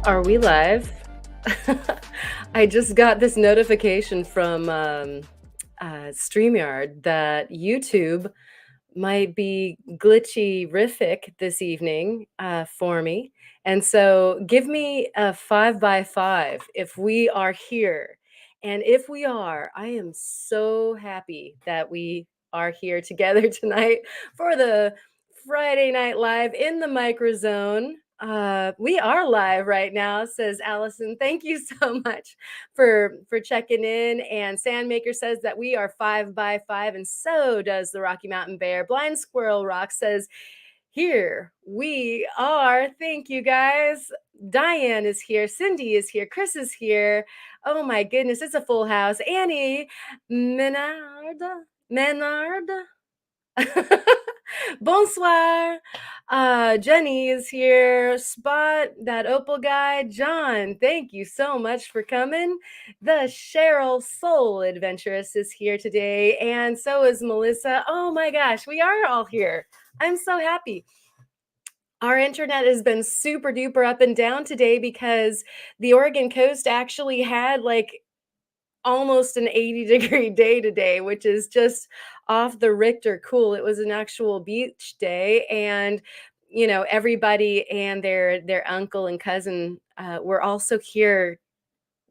Are we live? I just got this notification from StreamYard that YouTube might be glitchy-rific this evening for me. And so give me a 5 by 5 if we are here. And if we are, I am so happy that we are here together tonight for the Friday Night Live in the Microzone. We are live right now, says Allison. Thank you so much for checking in. And Sandmaker says that we are 5 by 5, and so does the Rocky Mountain Bear. Blind Squirrel Rocks says, here we are. Thank you guys. Diane is here. Cindy is here. Chris is here. Oh my goodness, it's a full house. Annie Menard. Menard. Bonsoir. Jenny is here. Spot, that opal guy. John, thank you so much for coming. The Cheryl Soul Adventuress is here today, and so is Melissa. Oh my gosh, we are all here. I'm so happy. Our internet has been super duper up and down today because the Oregon coast actually had like almost an 80-degree day today, which is just off the Richter cool. It was an actual beach day, and everybody and their uncle and cousin were also here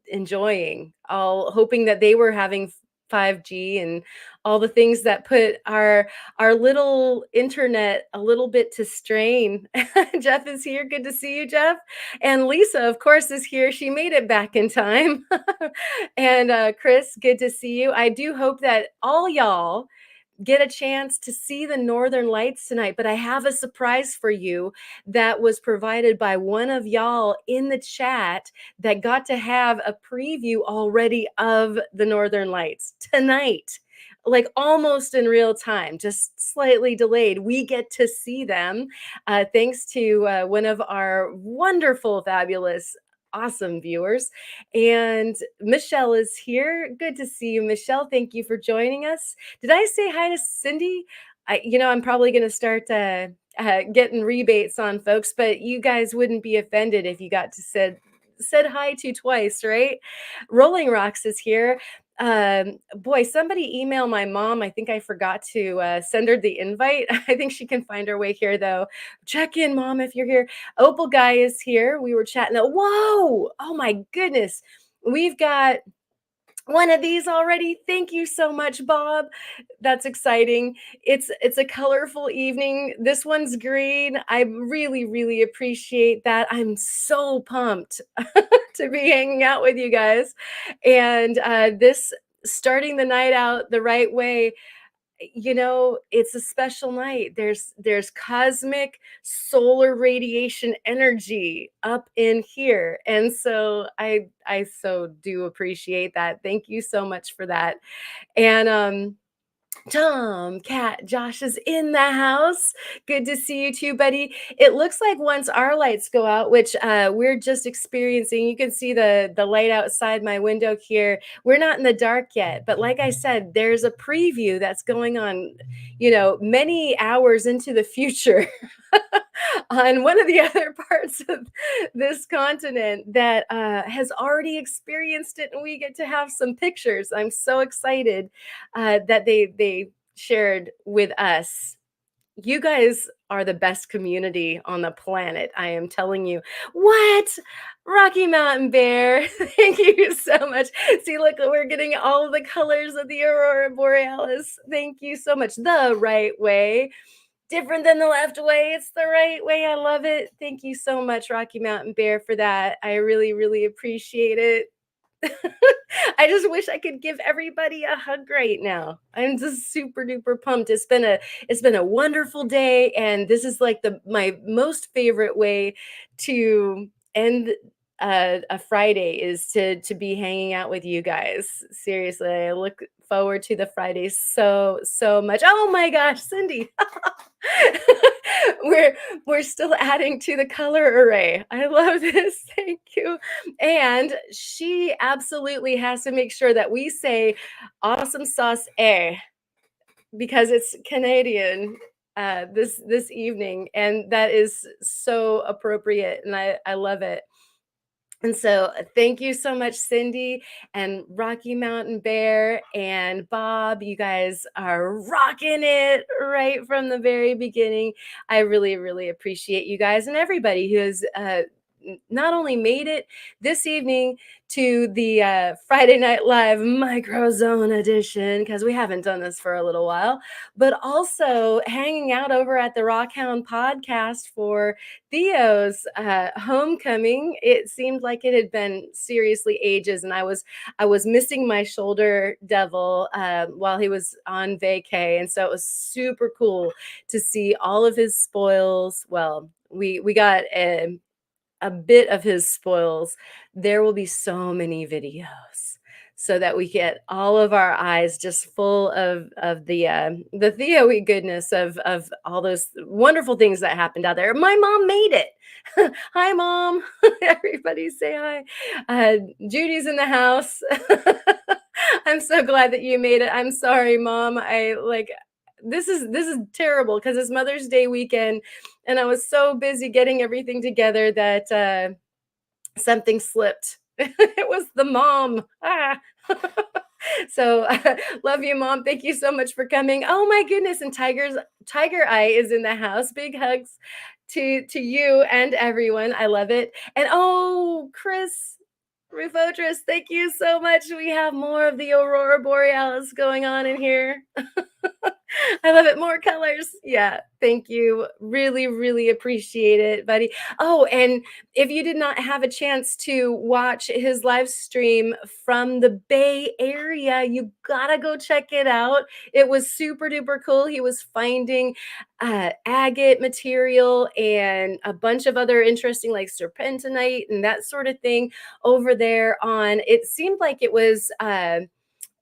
enjoying, all hoping that they were having 5G and all the things that put our little internet a little bit to strain. Jeff is here. Good to see you, Jeff. And Lisa, of course, is here. She made it back in time. And Chris, good to see you. I do hope that all y'all get a chance to see the Northern Lights tonight, but I have a surprise for you that was provided by one of y'all in the chat that got to have a preview already of the Northern Lights tonight. Like almost in real time, just slightly delayed. We get to see them thanks to one of our wonderful, fabulous, awesome viewers. And Michelle is here. Good to see you, Michelle. Thank you for joining us. Did I say hi to Cindy? I'm probably going to start getting rebates on folks, but you guys wouldn't be offended if you got to said hi to twice, right? Rolling Rocks is here. Boy, somebody email my mom. I think I forgot to send her the invite. I think she can find her way here, though. Check in, Mom, if you're here. Opal Guy is here. We were chatting. Whoa! Oh my goodness. We've got one of these already. Thank you so much, Bob. That's exciting. It's a colorful evening. This one's green. I really, really appreciate that. I'm so pumped to be hanging out with you guys. And this starting the night out the right way, it's a special night. There's cosmic solar radiation energy up in here, and so I so do appreciate that. Thank you so much for that. And Tom, Cat, Josh is in the house. Good to see you too, buddy. It looks like once our lights go out, which we're just experiencing, you can see the light outside my window here. We're not in the dark yet, but like I said, there's a preview that's going on, many hours into the future on one of the other parts of this continent that has already experienced it, and we get to have some pictures. I'm so excited that they shared with us. You guys are the best community on the planet. I am telling you. What? Rocky Mountain Bear. Thank you so much. See, look, we're getting all the colors of the Aurora Borealis. Thank you so much. The right way. Different than the left way. It's the right way. I love it. Thank you so much, Rocky Mountain Bear, for that. I really, really appreciate it. I just wish I could give everybody a hug right now. I'm just super duper pumped. It's been a wonderful day, and this is like my most favorite way to end a Friday is to be hanging out with you guys. Seriously, I look forward to the Fridays so much. Oh my gosh, Cindy. we're still adding to the color array. I love this. Thank you. And she absolutely has to make sure that we say awesome sauce because it's Canadian this evening, and that is so appropriate, and I love it. And so, thank you so much, Cindy and Rocky Mountain Bear and Bob. You guys are rocking it right from the very beginning. I really, really appreciate you guys and everybody who has not only made it this evening to the Friday Night Live MICROZONE edition, because we haven't done this for a little while, but also hanging out over at the Rockhound podcast for Theo's homecoming. It seemed like it had been seriously ages, and I was missing my shoulder devil while he was on vacay, and so it was super cool to see all of his spoils. Well, we got a bit of his spoils. There will be so many videos so that we get all of our eyes just full of the Theo goodness of all those wonderful things that happened out there. My mom made it. Hi, mom. Everybody say hi. Judy's in the house. I'm so glad that you made it. I'm sorry, mom. I like this is terrible because it's Mother's Day weekend and I was so busy getting everything together that something slipped. It was the mom. Ah. So love you, mom. Thank you so much for coming. Oh my goodness! And Tiger Eye is in the house. Big hugs to you and everyone. I love it. And oh, Chris Rufotris, thank you so much. We have more of the Aurora Borealis going on in here. I love it. More colors. Yeah. Thank you. Really, really appreciate it, buddy. Oh, and if you did not have a chance to watch his live stream from the Bay Area, you gotta go check it out. It was super duper cool. He was finding agate material and a bunch of other interesting, like serpentinite and that sort of thing over there on, it seemed like it was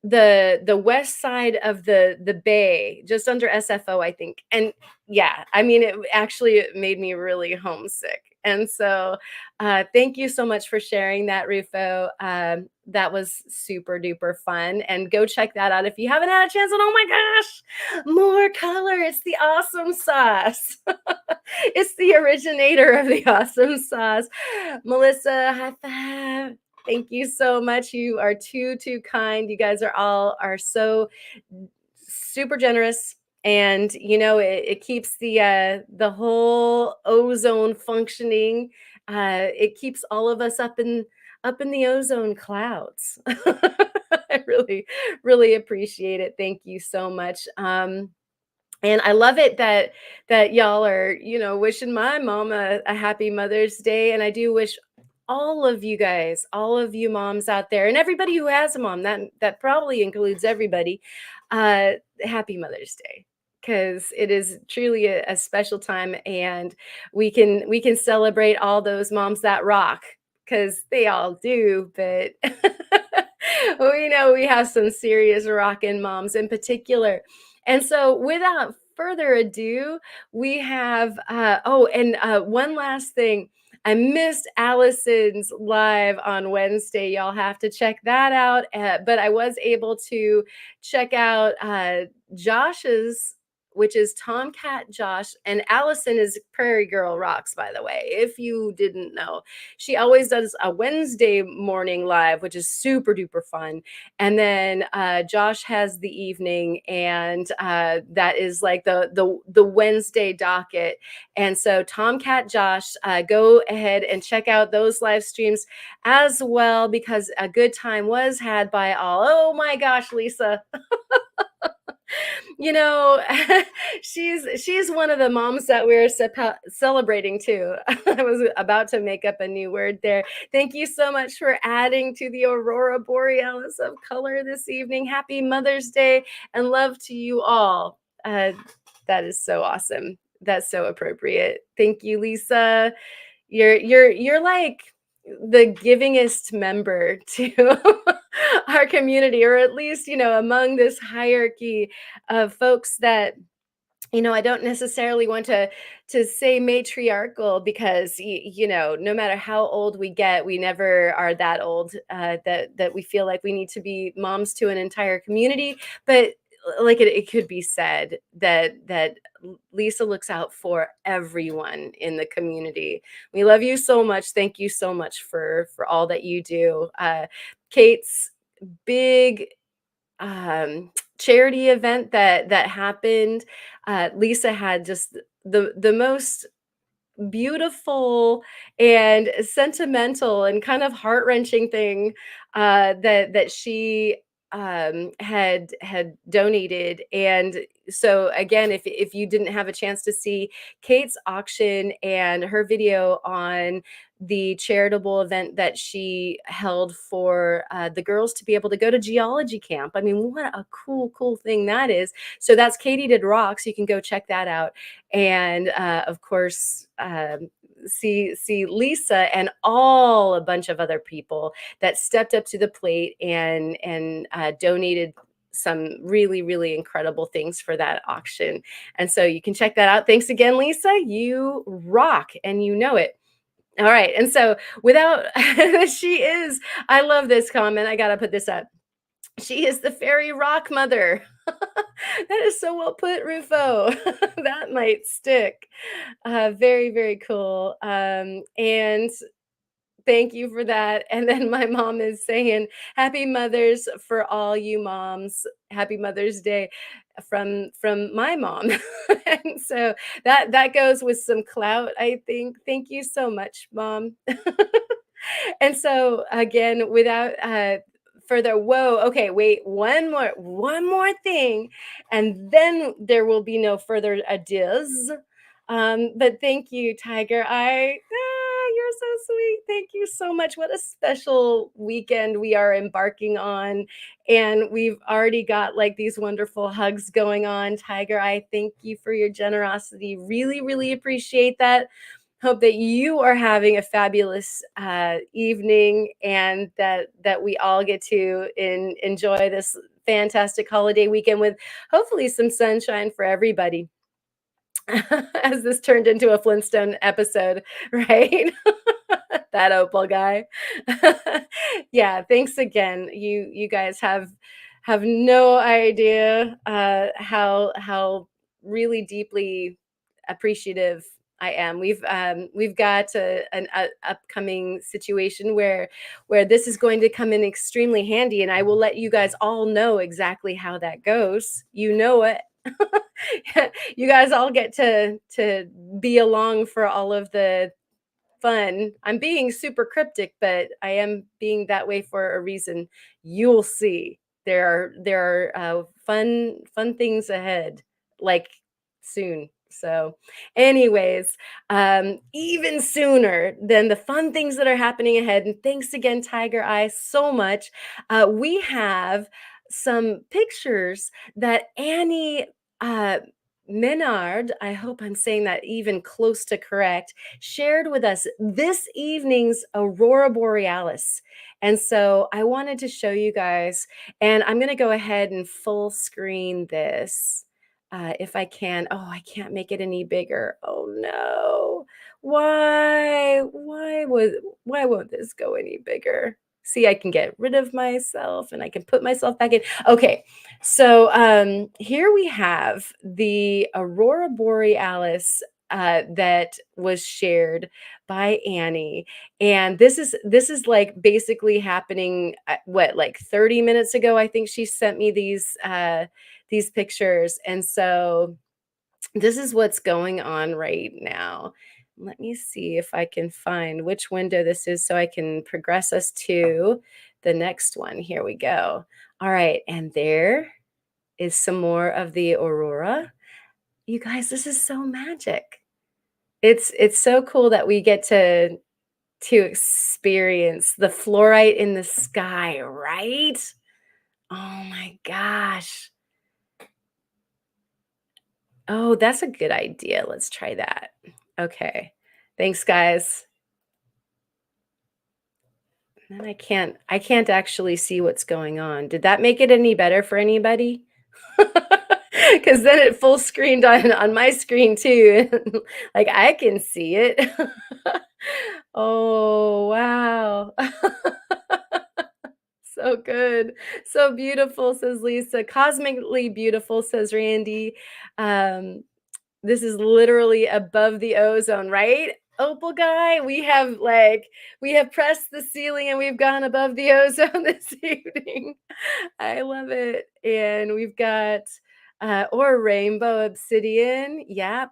the west side of the bay, just under SFO, I think. And yeah, I mean, it actually it made me really homesick. And so thank you so much for sharing that, Rufo. That was super duper fun. And go check that out if you haven't had a chance. And oh my gosh, more color. It's the awesome sauce. It's the originator of the awesome sauce. Melissa, high five. Thank you so much. You are too kind. You guys are so super generous. And you know, it keeps the whole ozone functioning. It keeps all of us up in the ozone clouds. I really, really appreciate it. Thank you so much. And I love it that y'all are, wishing my mom a happy Mother's Day. And I do wish all of you guys, all of you moms out there, and everybody who has a mom, that probably includes everybody, happy Mother's Day. Because it is truly a special time, and we can celebrate all those moms that rock, because they all do, but we know we have some serious rockin' moms in particular. And so, without further ado, we have, one last thing. I missed Allison's live on Wednesday. Y'all have to check that out. But I was able to check out Josh's, which is Tomcat Josh, and Allison is Prairie Girl Rocks, by the way, if you didn't know. She always does a Wednesday morning live, which is super duper fun. And then Josh has the evening, and that is like the Wednesday docket. And so Tomcat Josh, go ahead and check out those live streams as well, because a good time was had by all. Oh my gosh, Lisa. You know, she's one of the moms that we're celebrating too. I was about to make up a new word there. Thank you so much for adding to the Aurora Borealis of color this evening. Happy Mother's Day and love to you all. That is so awesome. That's so appropriate. Thank you, Lisa. You're like the givingest member to our community, or at least, among this hierarchy of folks that, I don't necessarily want to say matriarchal, because no matter how old we get, we never are that old that we feel like we need to be moms to an entire community. But like it could be said that Lisa looks out for everyone in the community. We love you so much. Thank you so much for all that you do. Kate's big charity event that happened. Lisa had just the most beautiful and sentimental and kind of heart-wrenching thing that she had donated. And so again, if you didn't have a chance to see Kate's auction and her video on the charitable event that she held for the girls to be able to go to geology camp, I mean, what a cool thing that is. So that's Katie Did Rocks. You can go check that out. And of course, see Lisa and a bunch of other people that stepped up to the plate and donated some really incredible things for that auction. And so you can check that out. Thanks again, Lisa. You rock, and you know it. All right. And so without she is, I love this comment. I gotta put this up. She is the fairy rock mother. That is so well put, Rufo. That might stick. Very cool. And thank you for that. And then my mom is saying, "Happy Mothers for all you moms. Happy Mother's Day from my mom." And so that goes with some clout, I think. Thank you so much, Mom. And so again, without further, whoa, okay, wait, one more thing, and then there will be no further adios. But thank you, Tiger Eye. You're so sweet. Thank you so much. What a special weekend we are embarking on. And we've already got like these wonderful hugs going on. Tiger Eye, thank you for your generosity. Really appreciate that. Hope that you are having a fabulous evening, and that we all get to enjoy this fantastic holiday weekend with hopefully some sunshine for everybody. As this turned into a Flintstone episode, right? That opal guy. Yeah, thanks again. You guys have no idea how really deeply appreciative I am. We've got an upcoming situation where this is going to come in extremely handy, and I will let you guys all know exactly how that goes. You know it. You guys all get to be along for all of the fun. I'm being super cryptic, but I am being that way for a reason. You'll see. There are fun things ahead, like soon. So, anyways, even sooner than the fun things that are happening ahead. And thanks again, Tiger Eye, so much. We have some pictures that Annie uh, Menard, I hope I'm saying that even close to correct, shared with us this evening's Aurora Borealis. And so I wanted to show you guys, and I'm going to go ahead and full screen this if I can. Oh, I can't make it any bigger. Oh no. Why won't this go any bigger? See, I can get rid of myself and I can put myself back in. Okay, so here we have the Aurora Borealis that was shared by Annie, and this is like basically happening. What, like 30 minutes ago? I think she sent me these pictures, and so this is what's going on right now. Let me see if I can find which window this is so I can progress us to the next one. Here we go. All right, and there is some more of the aurora. You guys, this is so magic. It's so cool that we get to experience the fluorite in the sky, right? Oh my gosh. Oh, that's a good idea. Let's try that. Okay. Thanks, guys. And I can't actually see what's going on. Did that make it any better for anybody? Because then it full screened on my screen too. Like I can see it. Oh, wow. So good. So beautiful, says Lisa. Cosmically beautiful, says Randy. Um, this is literally above the ozone, right? Opal guy, we have pressed the ceiling and we've gone above the ozone this evening. I love it. And we've got or rainbow obsidian. Yeah,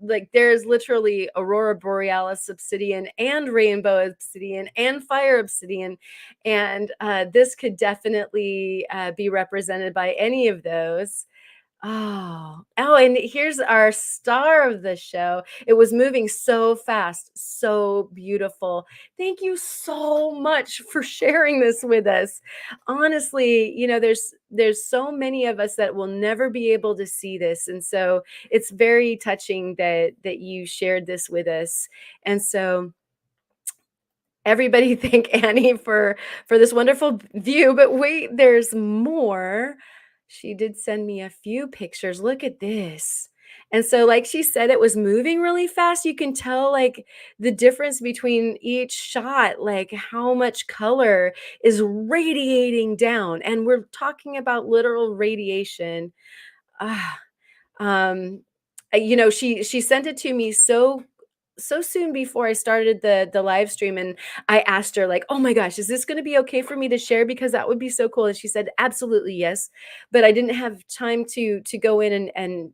like there's literally aurora borealis obsidian and rainbow obsidian and fire obsidian, and this could definitely be represented by any of those. Oh, and here's our star of the show. It was moving so fast, so beautiful. Thank you so much for sharing this with us. Honestly, there's so many of us that will never be able to see this, and so it's very touching that you shared this with us. And so everybody thank Annie for this wonderful view, but wait, there's more. She did send me a few pictures. Look at this. And so like she said, it was moving really fast. You can tell like the difference between each shot, like how much color is radiating down. And we're talking about literal radiation. Ah, um, she sent it to me so soon before I started the live stream, and I asked her like, "Oh my gosh, is this going to be okay for me to share? Because that would be so cool." And she said, "Absolutely yes," but I didn't have time to go in and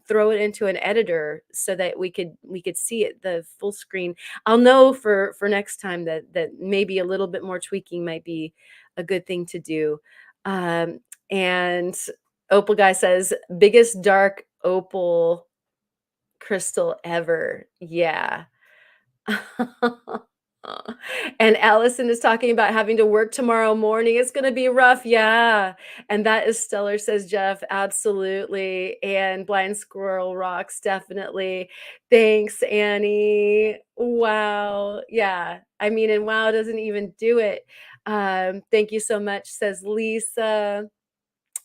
throw it into an editor so that we could see it the full screen. I'll know for next time that maybe a little bit more tweaking might be a good thing to do. And Opal guy says, "Biggest dark opal crystal ever." Yeah. And Allison is talking about having to work tomorrow morning. It's gonna be rough, yeah. And that is stellar, says Jeff. Absolutely. And Blind Squirrel Rocks, definitely. Thanks, Annie. Wow. Yeah. I mean, and wow doesn't even do it. Thank you so much, says Lisa.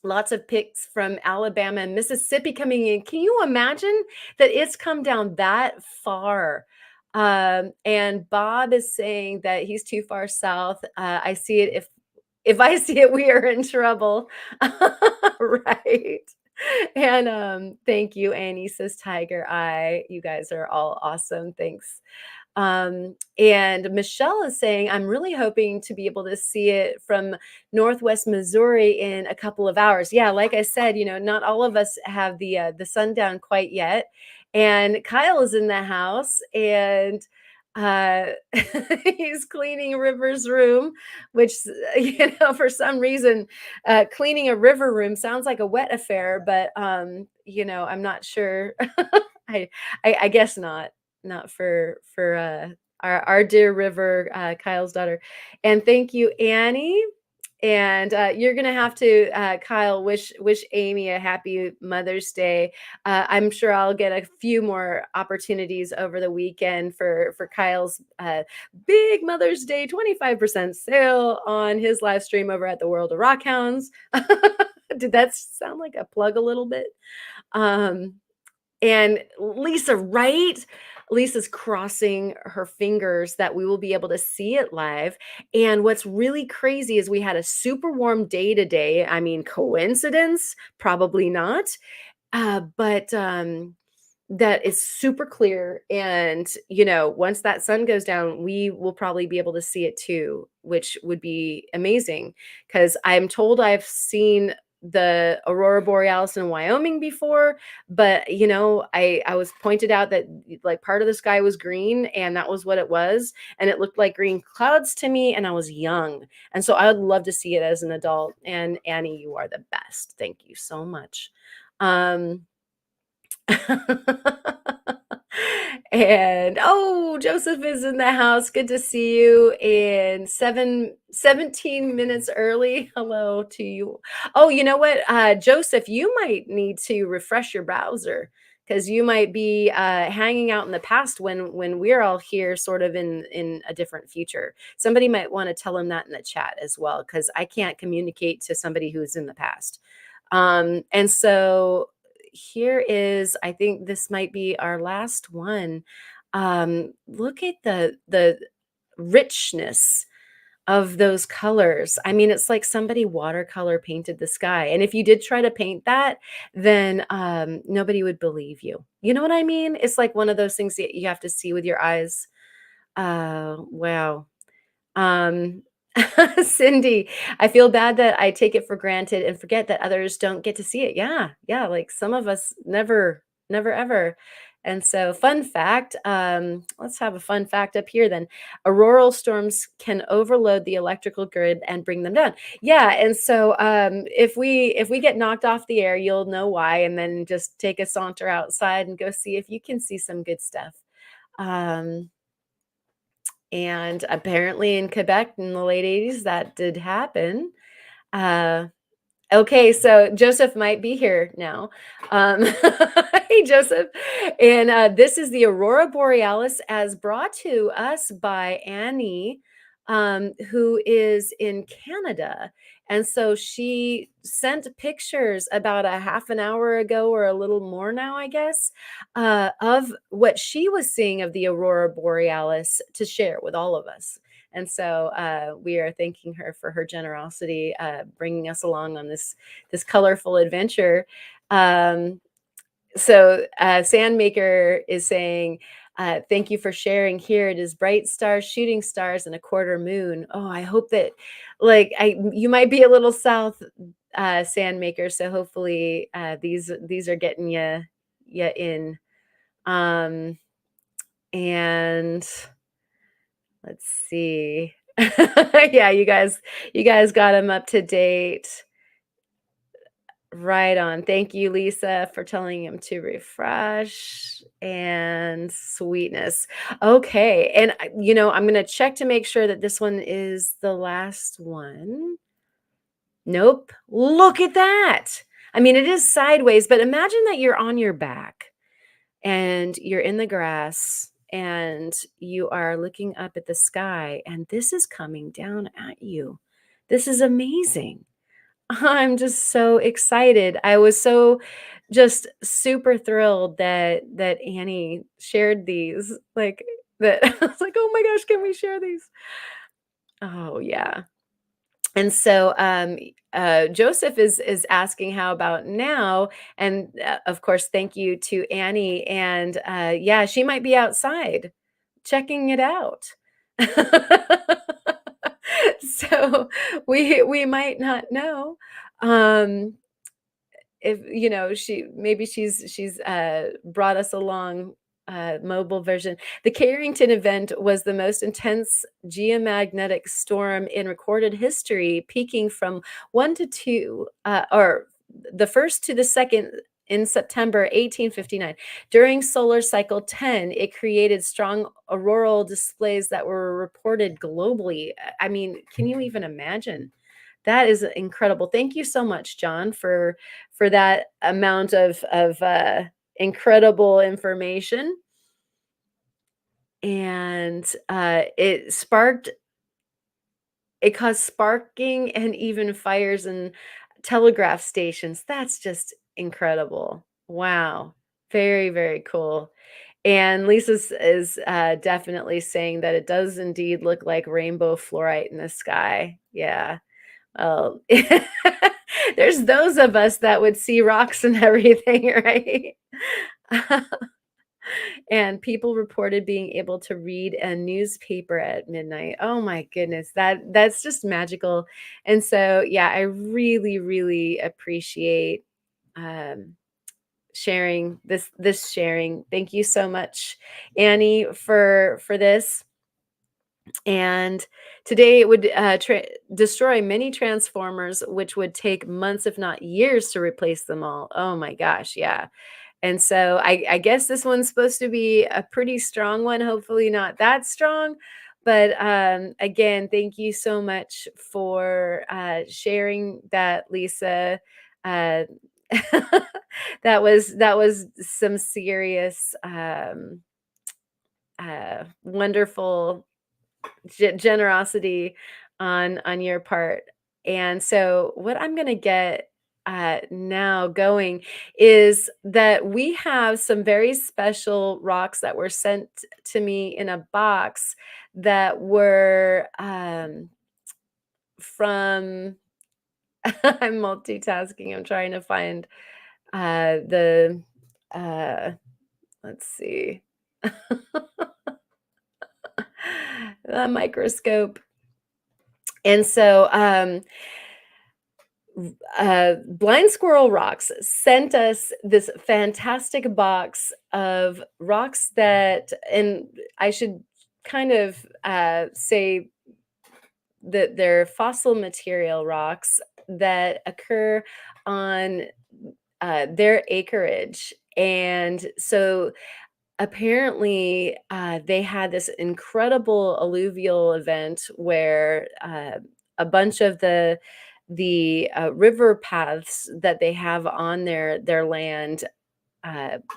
Lots of pics from Alabama and Mississippi coming in. Can you imagine that it's come down that far? And Bob is saying that he's too far south. I see it if I see it, we are in trouble. Right. And thank you, Annie, says Tiger Eye. You guys are all awesome. Thanks. And Michelle is saying, I'm really hoping to be able to see it from Northwest Missouri in a couple of hours. Yeah, like I said, not all of us have the sundown quite yet. And Kyle is in the house and uh he's cleaning River's room, which for some reason cleaning a river room sounds like a wet affair, but I'm not sure. I, I guess not for our dear River, Kyle's daughter. And thank you, Annie. And you're gonna have to, Kyle, wish Amy a happy Mother's Day. I'm sure I'll get a few more opportunities over the weekend for Kyle's big Mother's Day 25% sale on his live stream over at the World of Rock Hounds. Did that sound like a plug a little bit? Um, and Lisa, right? Lisa's crossing her fingers that we will be able to see it live. And what's really crazy is we had a super warm day today. I mean, coincidence? Probably not. But that is super clear. And, once that sun goes down, we will probably be able to see it too, which would be amazing. Because I'm told I've seen the aurora borealis in Wyoming before, but I was pointed out that like part of the sky was green and that was what it was, and it looked like green clouds to me, and I was young, and so I would love to see it as an adult. And Annie, you are the best. Thank you so much. um And oh, Joseph is in the house. Good to see you. And 17 minutes early. Hello to you. Oh, you know what? Joseph, you might need to refresh your browser because you might be hanging out in the past when we're all here sort of in a different future. Somebody might want to tell him that in the chat as well, because I can't communicate to somebody who's in the past. And so here is, I think this might be our last one. Look at the richness of those colors. I mean, it's like somebody watercolor painted the sky. And if you did try to paint that, then nobody would believe you. You know what I mean? It's like one of those things that you have to see with your eyes. Wow. Um, Cindy, I feel bad that I take it for granted and forget that others don't get to see it. Yeah, yeah, like some of us never ever. And so, fun fact, let's have a fun fact up here then. Auroral storms can overload the electrical grid and bring them down. Yeah, and so if we get knocked off the air, you'll know why, and then just take a saunter outside and go see if you can see some good stuff. Um, and apparently in Quebec in the late 80s, that did happen. Uh, okay, so Joseph might be here now. Hey, Joseph. And this is the Aurora Borealis as brought to us by Annie, who is in Canada. And so she sent pictures about a half an hour ago or a little more now, I guess, of what she was seeing of the Aurora Borealis to share with all of us. And so we are thanking her for her generosity, bringing us along on this colorful adventure. Um, so Sandmaker is saying, "Thank you for sharing. Here it is: bright stars, shooting stars, and a quarter moon." Oh, I hope that, like, you might be a little south, Sandmaker. So hopefully these are getting you in. Um, and let's see. Yeah, you guys got him up to date. Right on. Thank you, Lisa, for telling him to refresh and sweetness. Okay. And I'm going to check to make sure that this one is the last one. Nope. Look at that. I mean, it is sideways, but imagine that you're on your back and you're in the grass and you are looking up at the sky and this is coming down at you. This is amazing. I'm just so excited. I was so just super thrilled that Annie shared these. Like that I was like, "Oh my gosh, can we share these?" Oh yeah. And so Joseph is asking how about now, and of course thank you to Annie, and yeah, she might be outside checking it out. So we might not know. Um, if she's brought us along, mobile version. The Carrington event was the most intense geomagnetic storm in recorded history, peaking from 1 to 2, or the first to the second in September 1859. During solar cycle 10, it created strong auroral displays that were reported globally. I mean, can you even imagine? That is incredible. Thank you so much, John, for that amount of incredible information. And it caused sparking and even fires in telegraph stations. That's just incredible. Wow. Very, very cool. And Lisa is definitely saying that it does indeed look like rainbow fluorite in the sky. Yeah. Oh, there's those of us that would see rocks and everything, right? And people reported being able to read a newspaper at midnight. Oh my goodness, that's just magical. And so, yeah, I really, really appreciate um, sharing this sharing. Thank you so much, Annie, for this. And today it would destroy many transformers, which would take months, if not years, to replace them all. Oh my gosh, yeah. And so I guess this one's supposed to be a pretty strong one, hopefully not that strong. But again, thank you so much for sharing that, Lisa. Uh, that was some serious, wonderful generosity on your part. And so what I'm going to get now going is that we have some very special rocks that were sent to me in a box that were from I'm multitasking. I'm trying to find the let's see. The microscope. And so Blind Squirrel Rocks sent us this fantastic box of rocks that, and I should kind of say that they're fossil material rocks that occur on their acreage. And so apparently, they had this incredible alluvial event where a bunch of the river paths that they have on their land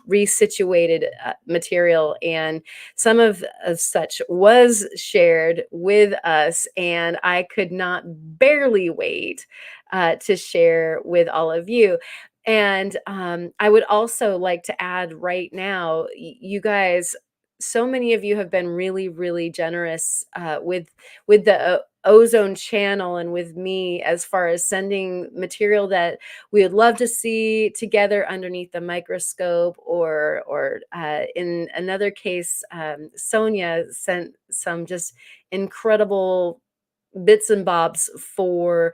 resituated material, and some of such was shared with us, and I could not barely wait to share with all of you. And I would also like to add right now, you guys, so many of you have been really, really generous with the Ozone channel and with me as far as sending material that we would love to see together underneath the microscope, or in another case, Sonia sent some just incredible bits and bobs for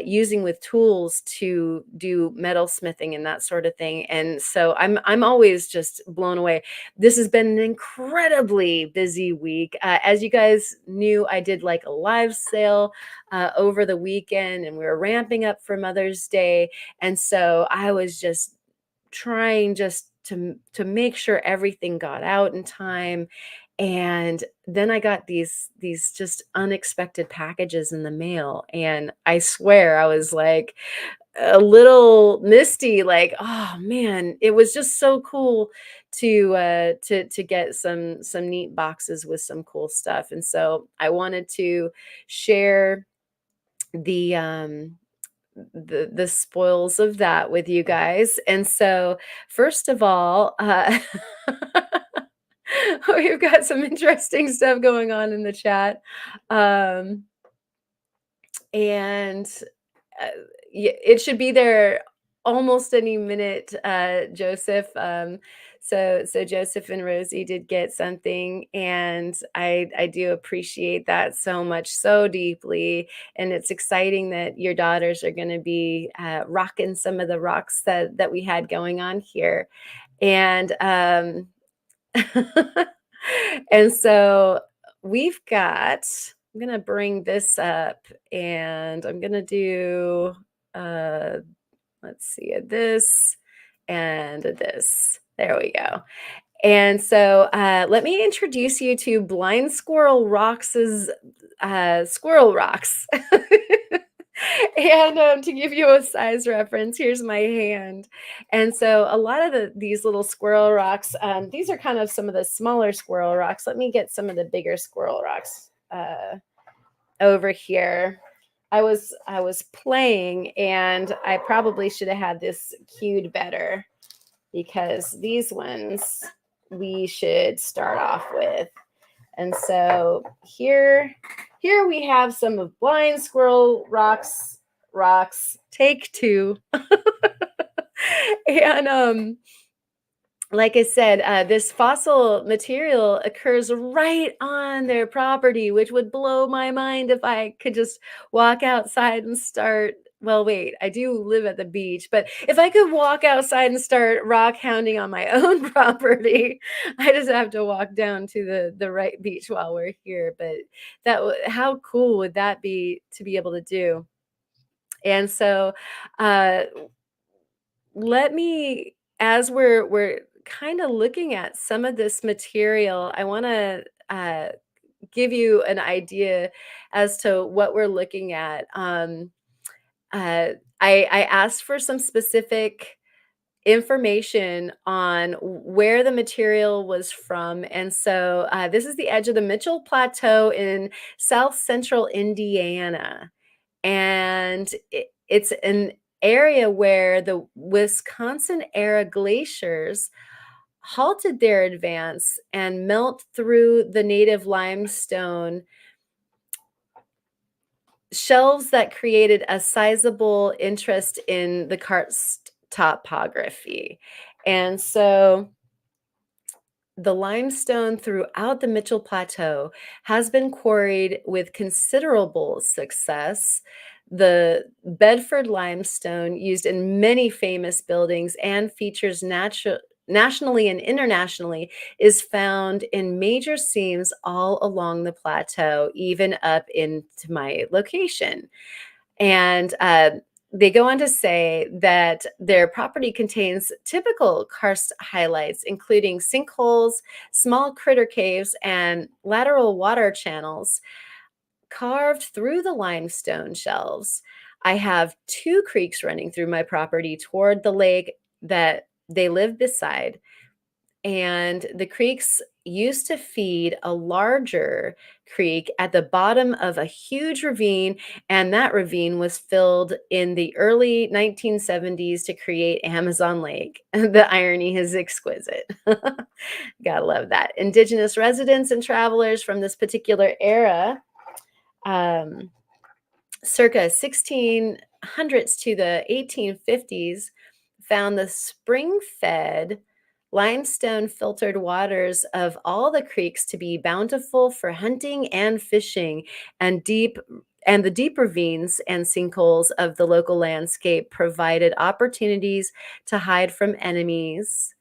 using with tools to do metal smithing and that sort of thing. And so I'm always just blown away. This has been an incredibly busy week. As you guys knew, I did like a live sale over the weekend, and we were ramping up for Mother's Day. And so I was just trying just to make sure everything got out in time. And then I got these just unexpected packages in the mail, and I swear I was like a little misty, like, oh man, it was just so cool to get some neat boxes with some cool stuff. And so I wanted to share the the spoils of that with you guys. And so first of all, we've got some interesting stuff going on in the chat. Um, and uh, it should be there almost any minute, Joseph. So Joseph and Rosie did get something, and I do appreciate that so much, so deeply. And it's exciting that your daughters are going to be rocking some of the rocks that we had going on here. And and so we've got, I'm gonna bring this up, and I'm gonna do uh let's see, this and this. There we go. And so let me introduce you to Blind Squirrel Rocks' Squirrel Rocks. And to give you a size reference, here's my hand. And so a lot of these little squirrel rocks, these are kind of some of the smaller squirrel rocks. Let me get some of the bigger squirrel rocks over here. I was playing, and I probably should have had this cued better, because these ones we should start off with. And so here we have some of Blind Squirrel Rocks take two. And like I said, this fossil material occurs right on their property, which would blow my mind if I could just walk outside and start. Well, wait, I do live at the beach, but if I could walk outside and start rock hounding on my own property, I just have to walk down to the right beach while we're here. But how cool would that be to be able to do? And so, uh, let me, as we're kind of looking at some of this material, I want to give you an idea as to what we're looking at. I asked for some specific information on where the material was from. And so this is the edge of the Mitchell Plateau in south central Indiana. And it's an area where the Wisconsin era glaciers halted their advance and melt through the native limestone shelves that created a sizable interest in the karst topography. And so the limestone throughout the Mitchell Plateau has been quarried with considerable success. The Bedford limestone, used in many famous buildings and features nationally and internationally, is found in major seams all along the plateau, even up into my location. And they go on to say that their property contains typical karst highlights, including sinkholes, small critter caves, and lateral water channels carved through the limestone shelves. I have two creeks running through my property toward the lake that they live beside, and the creeks used to feed a larger creek at the bottom of a huge ravine, and that ravine was filled in the early 1970s to create Amazon Lake. The irony is exquisite. Gotta love that. Indigenous residents and travelers from this particular era, um, circa 1600s to the 1850s, found the spring-fed limestone filtered waters of all the creeks to be bountiful for hunting and fishing, and the deep ravines and sinkholes of the local landscape provided opportunities to hide from enemies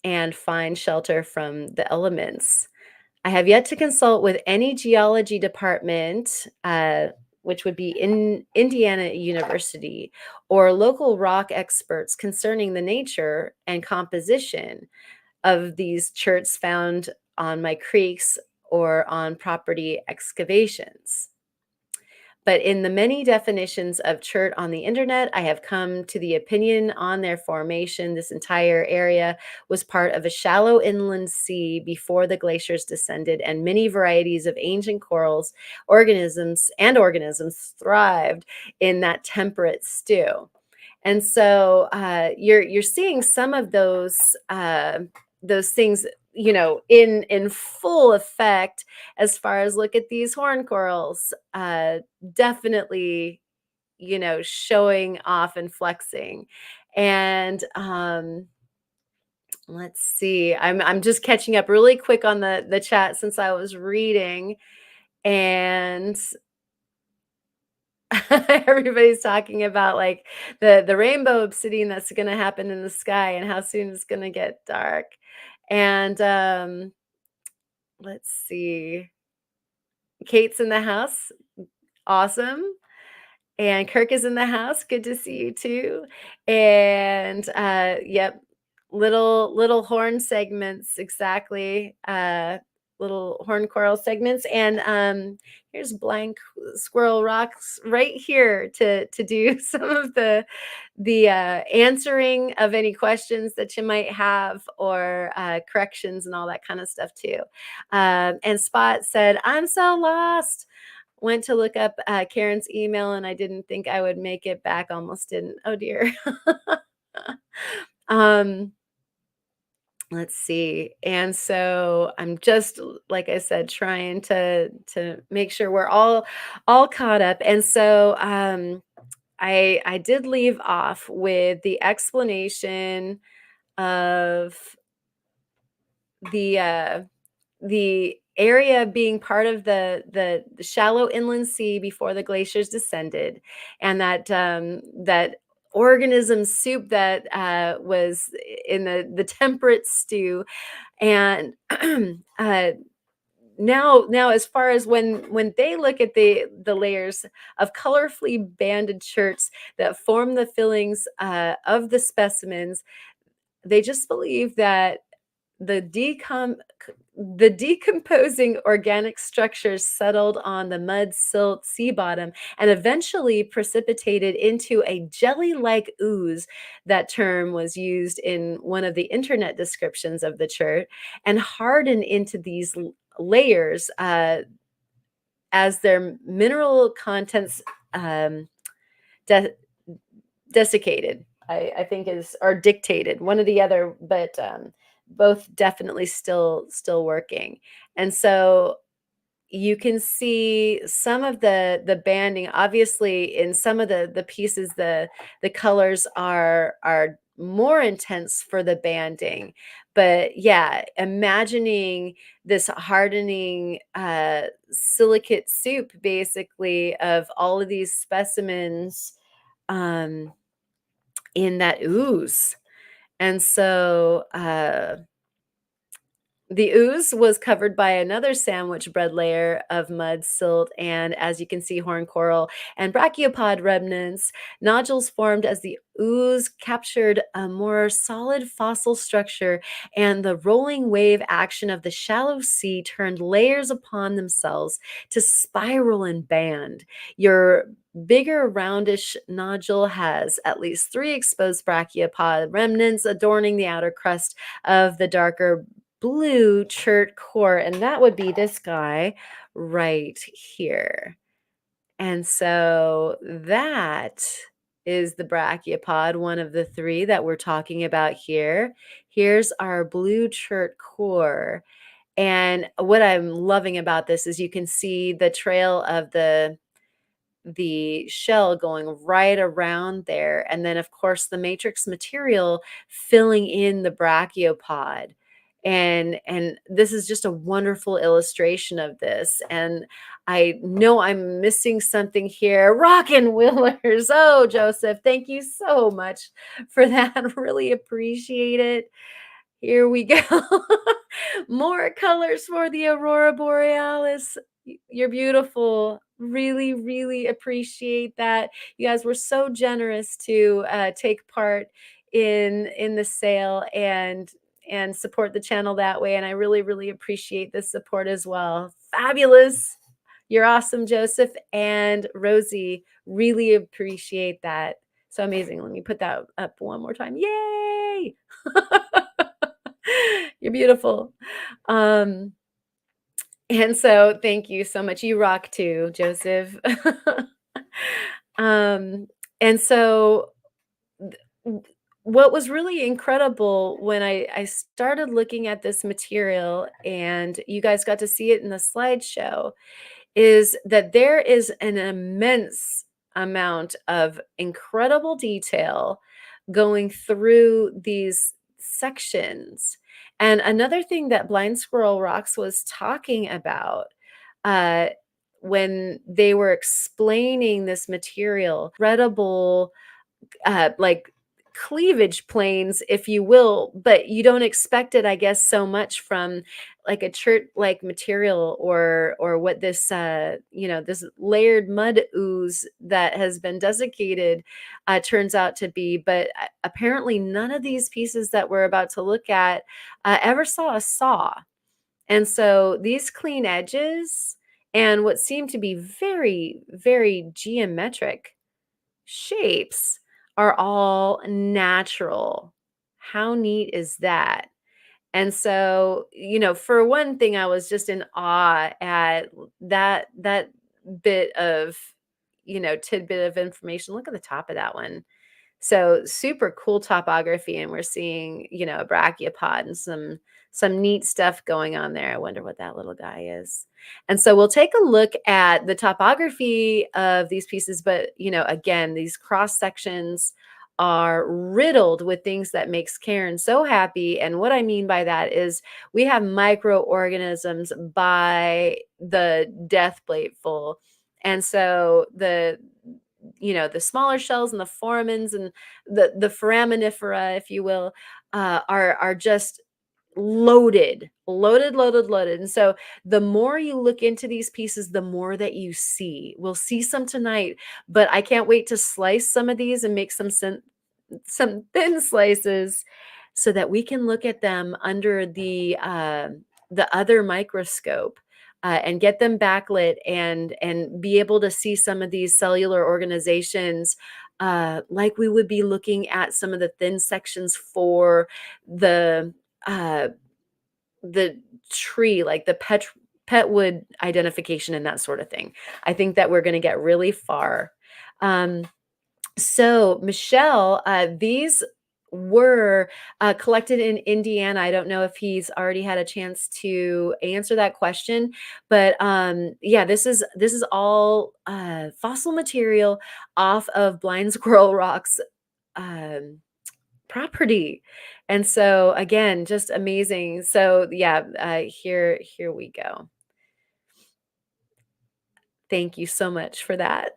and find shelter from the elements. I have yet to consult with any geology department, which would be in Indiana University, or local rock experts concerning the nature and composition of these cherts found on my creeks or on property excavations. But in the many definitions of chert on the internet, I have come to the opinion on their formation. This entire area was part of a shallow inland sea before the glaciers descended, and many varieties of ancient corals, organisms thrived in that temperate stew. And so you're seeing some of those things, in full effect, as far as look at these horn corals, definitely, showing off and flexing. And let's see, I'm just catching up really quick on the chat since I was reading, and everybody's talking about like the rainbow obsidian that's going to happen in the sky and how soon it's going to get dark. And let's see, Kate's in the house. Awesome. And Kirk is in the house. Good to see you too. And yep, little horn segments, exactly. Little horn coral segments. And here's Blind Squirrel Rocks right here to do some of the answering of any questions that you might have, or corrections and all that kind of stuff too. And Spot said, "I'm so lost. Went to look up Karen's email and I didn't think I would make it back. Almost didn't. Oh dear." um, let's see. And so I'm just, like I said, trying to make sure we're all caught up. And so I did leave off with the explanation of the area being part of the shallow inland sea before the glaciers descended, and that organism soup that was in the temperate stew. And now as far as when they look at the layers of colorfully banded cherts that form the fillings of the specimens, they just believe that the decomposing organic structures settled on the mud silt sea bottom and eventually precipitated into a jelly-like ooze. That term was used in one of the internet descriptions of the chert, and hardened into these layers as their mineral contents de- desiccated. I think is, or dictated, one or the other, but both definitely still working. And so you can see some of the banding. Obviously, in some of the pieces, the colors are more intense for the banding. But yeah, imagining this hardening silicate soup, basically, of all of these specimens um, in that ooze. And so the ooze was covered by another sandwich bread layer of mud, silt, and, as you can see, horn coral and brachiopod remnants. Nodules formed as the ooze captured a more solid fossil structure, and the rolling wave action of the shallow sea turned layers upon themselves to spiral and band. Your bigger roundish nodule has at least 3 exposed brachiopod remnants adorning the outer crust of the darker blue chert core, and that would be this guy right here. And so that is the brachiopod, one of the 3 that we're talking about here. Here's our blue chert core. And what I'm loving about this is you can see the trail of the shell going right around there, and then of course the matrix material filling in the brachiopod. And this is just a wonderful illustration of this. And I know I'm missing something here. Rockin' Willers. Oh, Joseph, thank you so much for that. Really appreciate it. Here we go. More colors for the aurora borealis. You're beautiful. Really, really appreciate that. You guys were so generous to take part in the sale and support the channel that way. And I really, really appreciate the support as well. Fabulous. You're awesome, Joseph and Rosie. Really appreciate that. So amazing. Let me put that up one more time. Yay! You're beautiful. Um, and so thank you so much. You rock too, Joseph. um, and so th- what was really incredible when I started looking at this material, and you guys got to see it in the slideshow, is that there is an immense amount of incredible detail going through these sections. And another thing that Blind Squirrel Rocks was talking about uh, when they were explaining this material, incredible like cleavage planes, if you will, but you don't expect it, I guess, so much from like a chert like material, or what this this layered mud ooze that has been desiccated turns out to be. But apparently none of these pieces that we're about to look at ever saw a saw. And so these clean edges and what seem to be very, very geometric shapes are all natural. How neat is that? And so, for one thing, I was just in awe at that bit of, tidbit of information. Look at the top of that one. So super cool topography, and we're seeing, a brachiopod and some neat stuff going on there. I wonder what that little guy is. And so we'll take a look at the topography of these pieces, but again, these cross sections are riddled with things that makes Karen so happy. And what I mean by that is we have microorganisms by the death plate full. And so the smaller shells and the foramens and the foraminifera, if you will, are just loaded. And so the more you look into these pieces, the more that you see. We'll see some tonight, but I can't wait to slice some of these and make some thin slices so that we can look at them under the other microscope, and get them backlit and be able to see some of these cellular organizations, like we would be looking at some of the thin sections for the uh, the tree, like the petwood identification and that sort of thing. I think that we're going to get really far. So Michelle, these were collected in Indiana. I don't know if he's already had a chance to answer that question, but yeah, this is all fossil material off of Blind Squirrel Rocks um, property. And so again, just amazing. So yeah, here we go. Thank you so much for that.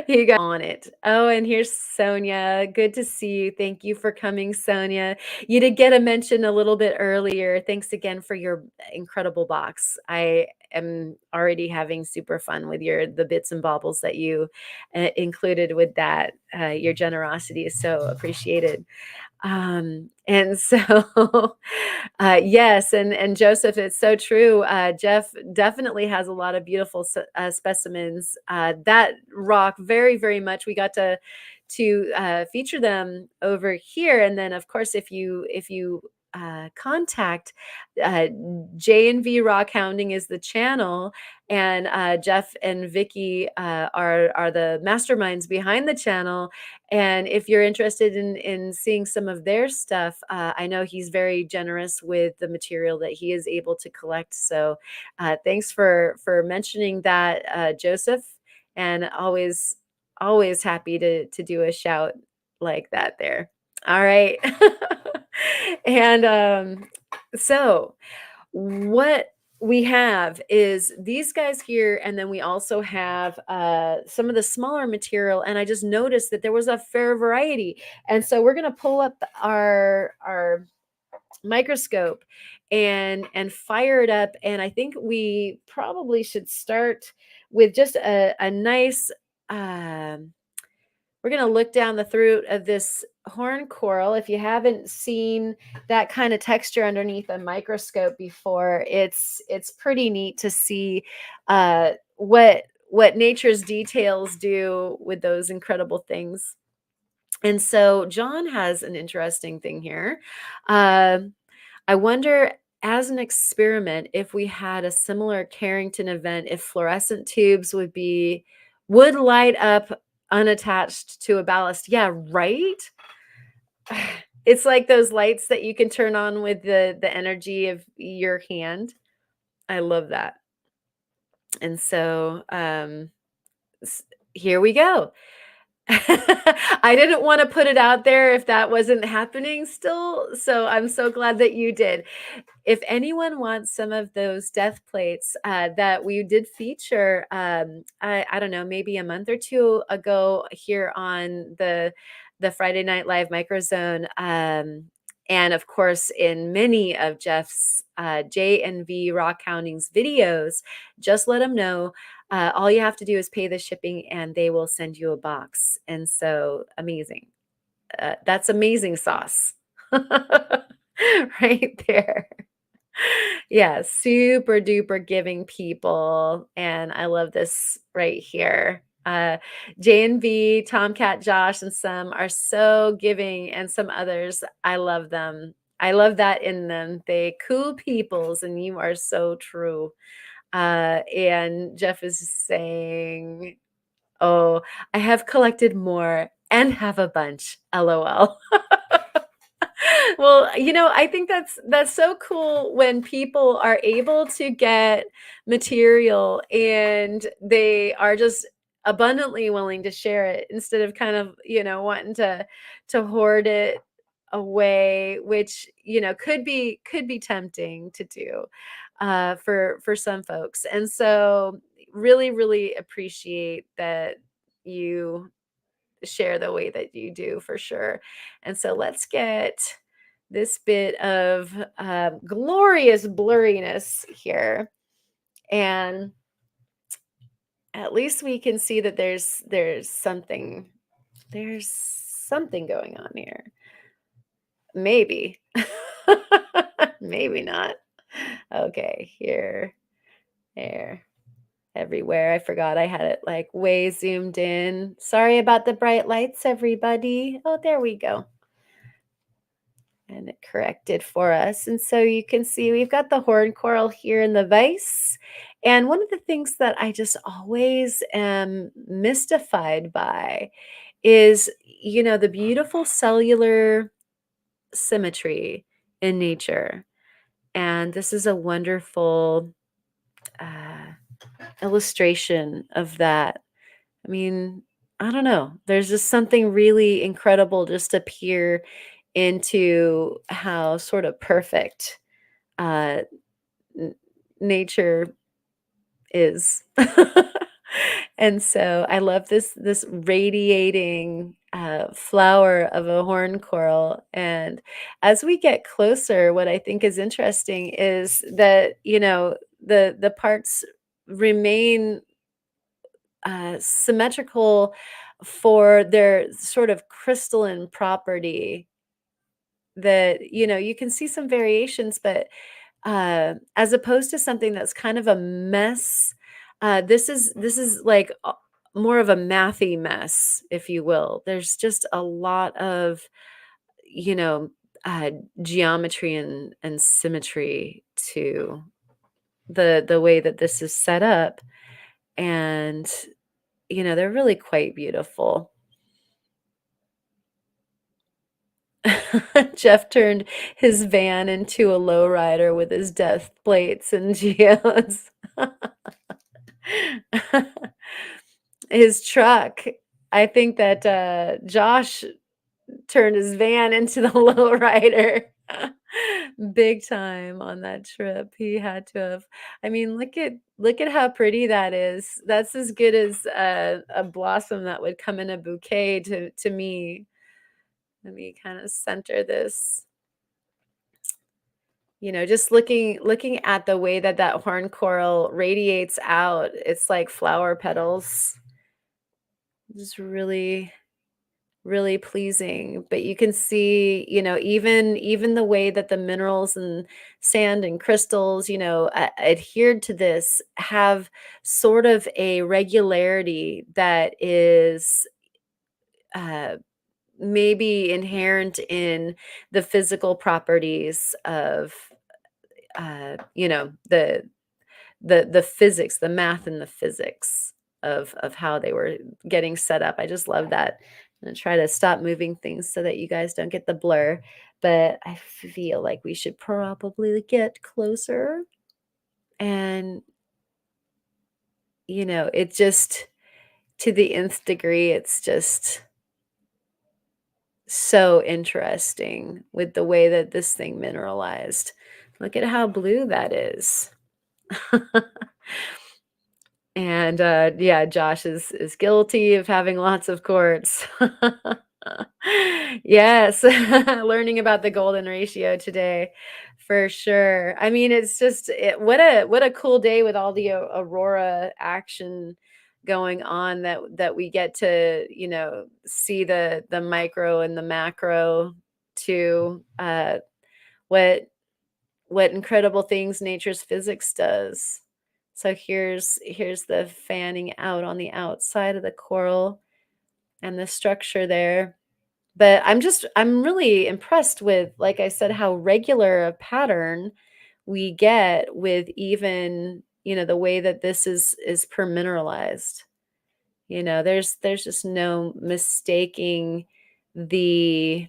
You got on it. Oh, and here's Sonia. Good to see you. Thank you for coming, Sonia. You did get a mention a little bit earlier. Thanks again for your incredible box. I am already having super fun with the bits and baubles that you included with that. Your generosity is so appreciated. And so, yes, and Joseph, it's so true. Jeff definitely has a lot of beautiful specimens. That rock, very, very much. We got to feature them over here, and then of course, if you contact uh, J&V Rock Hounding is the channel, and Jeff and Vicky are the masterminds behind the channel. And if you're interested in seeing some of their stuff, I know he's very generous with the material that he is able to collect. So thanks for mentioning that, Joseph, and always happy to do a shout like that there. All right. And so what we have is these guys here, and then we also have some of the smaller material, and I just noticed that there was a fair variety. And so we're going to pull up our microscope and fire it up, and I think we probably should start with just a nice we're going to look down the throat of this horn coral. If you haven't seen that kind of texture underneath a microscope before, it's pretty neat to see what nature's details do with those incredible things. And so John has an interesting thing here. I wonder, as an experiment, if we had a similar Carrington event, if fluorescent tubes would light up unattached to a ballast. Yeah, right? It's like those lights that you can turn on with the energy of your hand. I love that. And so here we go. I didn't want to put it out there if that wasn't happening still. So I'm so glad that you did. If anyone wants some of those death plates that we did feature, I don't know, maybe a month or two ago here on the Friday Night Live Microzone, and of course in many of Jeff's J and V Rock Hounding's videos, just let them know. All you have to do is pay the shipping, and they will send you a box. And so amazing. That's amazing sauce. Right there. Yeah, super duper giving people. And I love this right here. J&V, Tomcat Josh, and some are so giving, and some others, I love them. I love that in them. They cool peoples, and you are so true. And Jeff is saying, oh, I have collected more and have a bunch. LOL. Well, I think that's so cool when people are able to get material and they are just abundantly willing to share it instead of kind of, wanting to hoard it away, which, could be tempting to do for some folks. And so really, really appreciate that you share the way that you do, for sure. And so let's get this bit of glorious blurriness here, and at least we can see that there's something going on here. Maybe. Maybe not. Okay, here, there, everywhere. I forgot I had it like way zoomed in. Sorry about the bright lights, everybody. Oh, there we go. And it corrected for us. And so you can see we've got the horn coral here in the vise. And one of the things that I just always am mystified by is, the beautiful cellular symmetry in nature. And this is a wonderful uh, illustration of that. I mean, I don't know. There's just something really incredible just to peer into how sort of perfect uh, n- nature is. And so I love this radiating flower of a horn coral. And as we get closer, what I think is interesting is that the parts remain symmetrical for their sort of crystalline property. That you can see some variations, but as opposed to something that's kind of a mess. This is like more of a mathy mess, if you will. There's just a lot of you know uh, geometry and symmetry to the way that this is set up, and they're really quite beautiful. Jeff turned his van into a lowrider with his death plates and geodes. His truck. I think that Josh turned his van into the lowrider. Big time on that trip. He had to have. I mean, look at how pretty that is. That's as good as a blossom that would come in a bouquet to me. Let me kind of center this. Just looking at the way that that horn coral radiates out. It's like flower petals. Just really, really pleasing. But you can see, even the way that the minerals and sand and crystals, adhered to this, have sort of a regularity that is uh, maybe inherent in the physical properties of the physics, the math and the physics of how they were getting set up. I just love that. I'm gonna try to stop moving things so that you guys don't get the blur, but I feel like we should probably get closer. And it just, to the nth degree, it's just so interesting with the way that this thing mineralized. Look at how blue that is. And, yeah, Josh is guilty of having lots of quartz. Yes, learning about the golden ratio today, for sure. I mean, it's just what a cool day with all the aurora action going on, that we get to, see the micro and the macro too. What what incredible things nature's physics does. So here's the fanning out on the outside of the coral and the structure there. But I'm really impressed with, like I said, how regular a pattern we get with even, the way that this is permineralized. There's just no mistaking the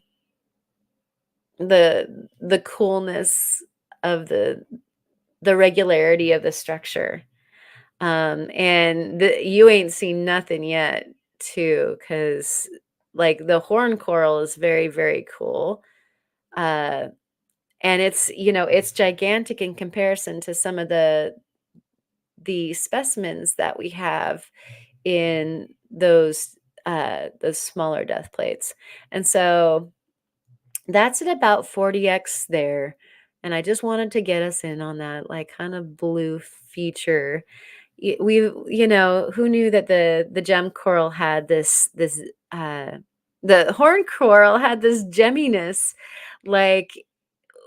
the coolness of the regularity of the structure. And you ain't seen nothing yet too, because like the horn coral is very, very cool. Uh, and it's gigantic in comparison to some of the specimens that we have in those smaller death plates. And so that's at about 40x there. And I just wanted to get us in on that, like, kind of blue feature. Who knew that the gem coral had this the horn coral had this gemminess, like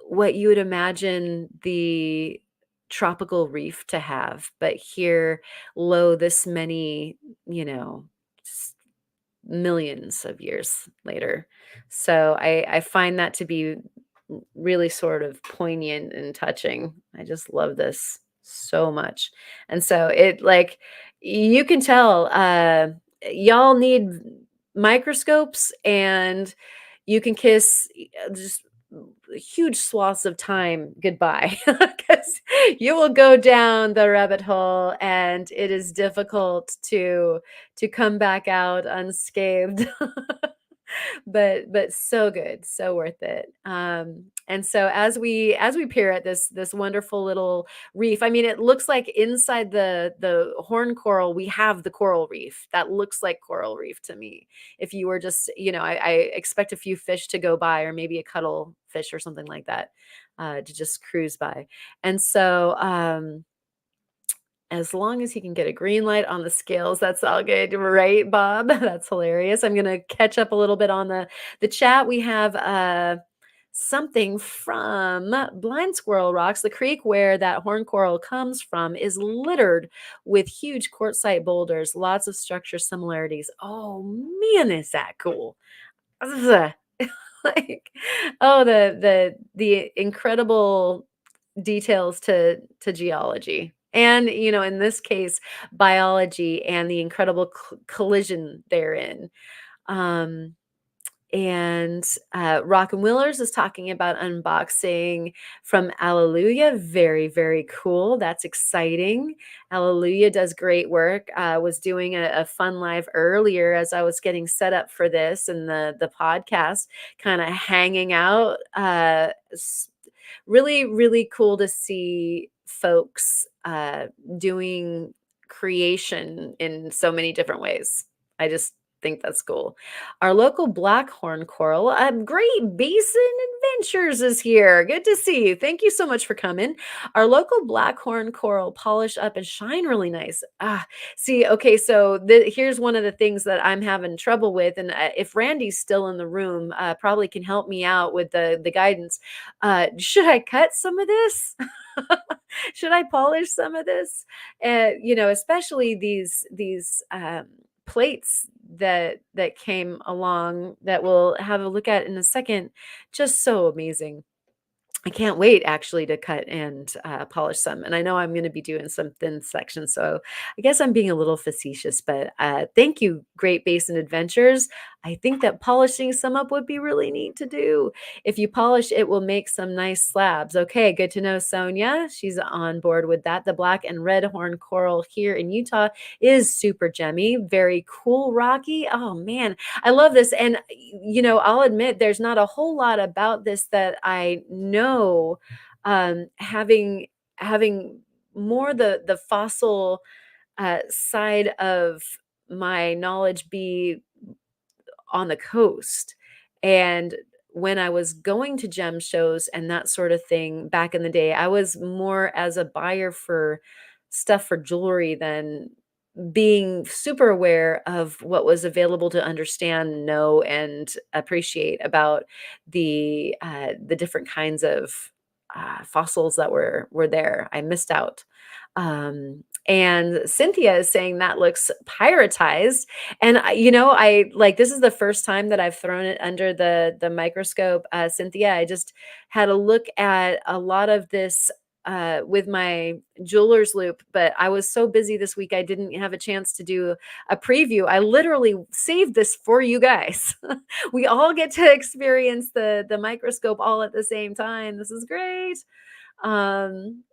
what you would imagine the tropical reef to have, but here, low this many, s- millions of years later. So I find that to be really sort of poignant and touching. I just love this so much. And so it, like, you can tell, y'all need microscopes, and you can kiss just huge swaths of time goodbye because you will go down the rabbit hole and it is difficult to come back out unscathed. But so good, so worth it. And so as we peer at this wonderful little reef, I mean, it looks like inside the horn coral we have the coral reef that looks like coral reef to me. If you were just, I expect a few fish to go by, or maybe a cuttle fish or something like that, to just cruise by. And so as long as he can get a green light on the scales, that's all good, right, Bob? That's hilarious. I'm gonna catch up a little bit on the chat. We have something from Blind Squirrel Rocks. The creek where that horn coral comes from is littered with huge quartzite boulders, lots of structure similarities. Oh man, is that cool? Ugh. Like, oh, the incredible details to geology, and in this case biology, and the incredible collision therein. um and Rock and Willers is talking about unboxing from Alleluia. Very, very cool. That's exciting. Alleluia does great work. Was doing a fun live earlier as I was getting set up for this and the podcast, kind of hanging out. Really, really cool to see folks doing creation in so many different ways. I just think that's cool. Our local blackhorn coral, Great Basin Adventures is here. Good to see you. Thank you so much for coming. Our local blackhorn coral polish up and shine really nice. See, okay, so here's one of the things that I'm having trouble with, and if Randy's still in the room, probably can help me out with the guidance. Should I cut some of this? Should I polish some of this? Especially these plates that came along that we'll have a look at in a second. Just so amazing. I can't wait actually to cut and polish some. And I know I'm going to be doing some thin sections. So I guess I'm being a little facetious, but thank you, Great Basin Adventures. I think that polishing some up would be really neat to do. If you polish, it will make some nice slabs. Okay, good to know, Sonia. She's on board with that. The black and red horn coral here in Utah is super gemmy. Very cool, Rocky. Oh, man. I love this. And, I'll admit there's not a whole lot about this that I know, having more the fossil side of my knowledge be on the coast. And when I was going to gem shows and that sort of thing back in the day, I was more as a buyer for stuff for jewelry than being super aware of what was available to understand, know, and appreciate about the different kinds of fossils that were there. I missed out. And Cynthia is saying that looks pyretized, and I like, this is the first time that I've thrown it under the microscope. Cynthia, I just had a look at a lot of this with my jeweler's loop, but I was so busy this week I didn't have a chance to do a preview. I literally saved this for you guys. We all get to experience the microscope all at the same time. This is great. Um,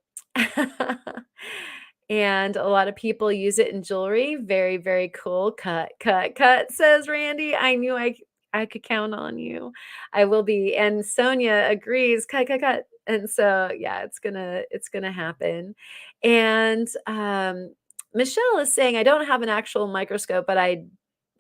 and a lot of people use it in jewelry. Very, very cool. Cut, cut, cut, says Randy. I knew I could count on you. I will be. And Sonia agrees. Cut, cut, cut. And so yeah, it's gonna happen. And Michelle is saying, I don't have an actual microscope, but I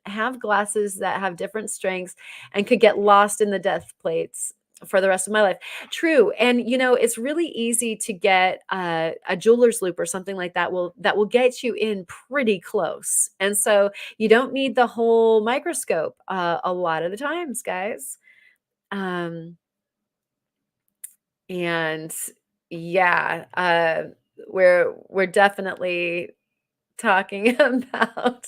have glasses that have different strengths and could get lost in the death plates for the rest of my life. True. And it's really easy to get a jeweler's loop or something like that will get you in pretty close. And so you don't need the whole microscope a lot of the times, guys. Um, and yeah, we're definitely talking about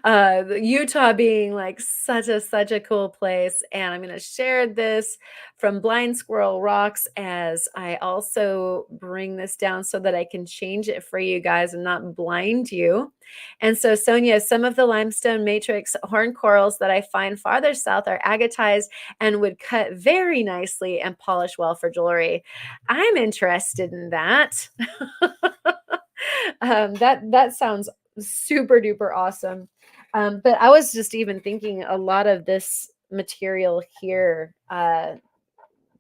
Utah being like such a cool place, and I'm gonna share this from Blind Squirrel Rocks as I also bring this down so that I can change it for you guys and not blind you. And so, Sonia, some of the limestone matrix horn corals that I find farther south are agatized and would cut very nicely and polish well for jewelry. I'm interested in that. That sounds super duper awesome. But I was just even thinking a lot of this material here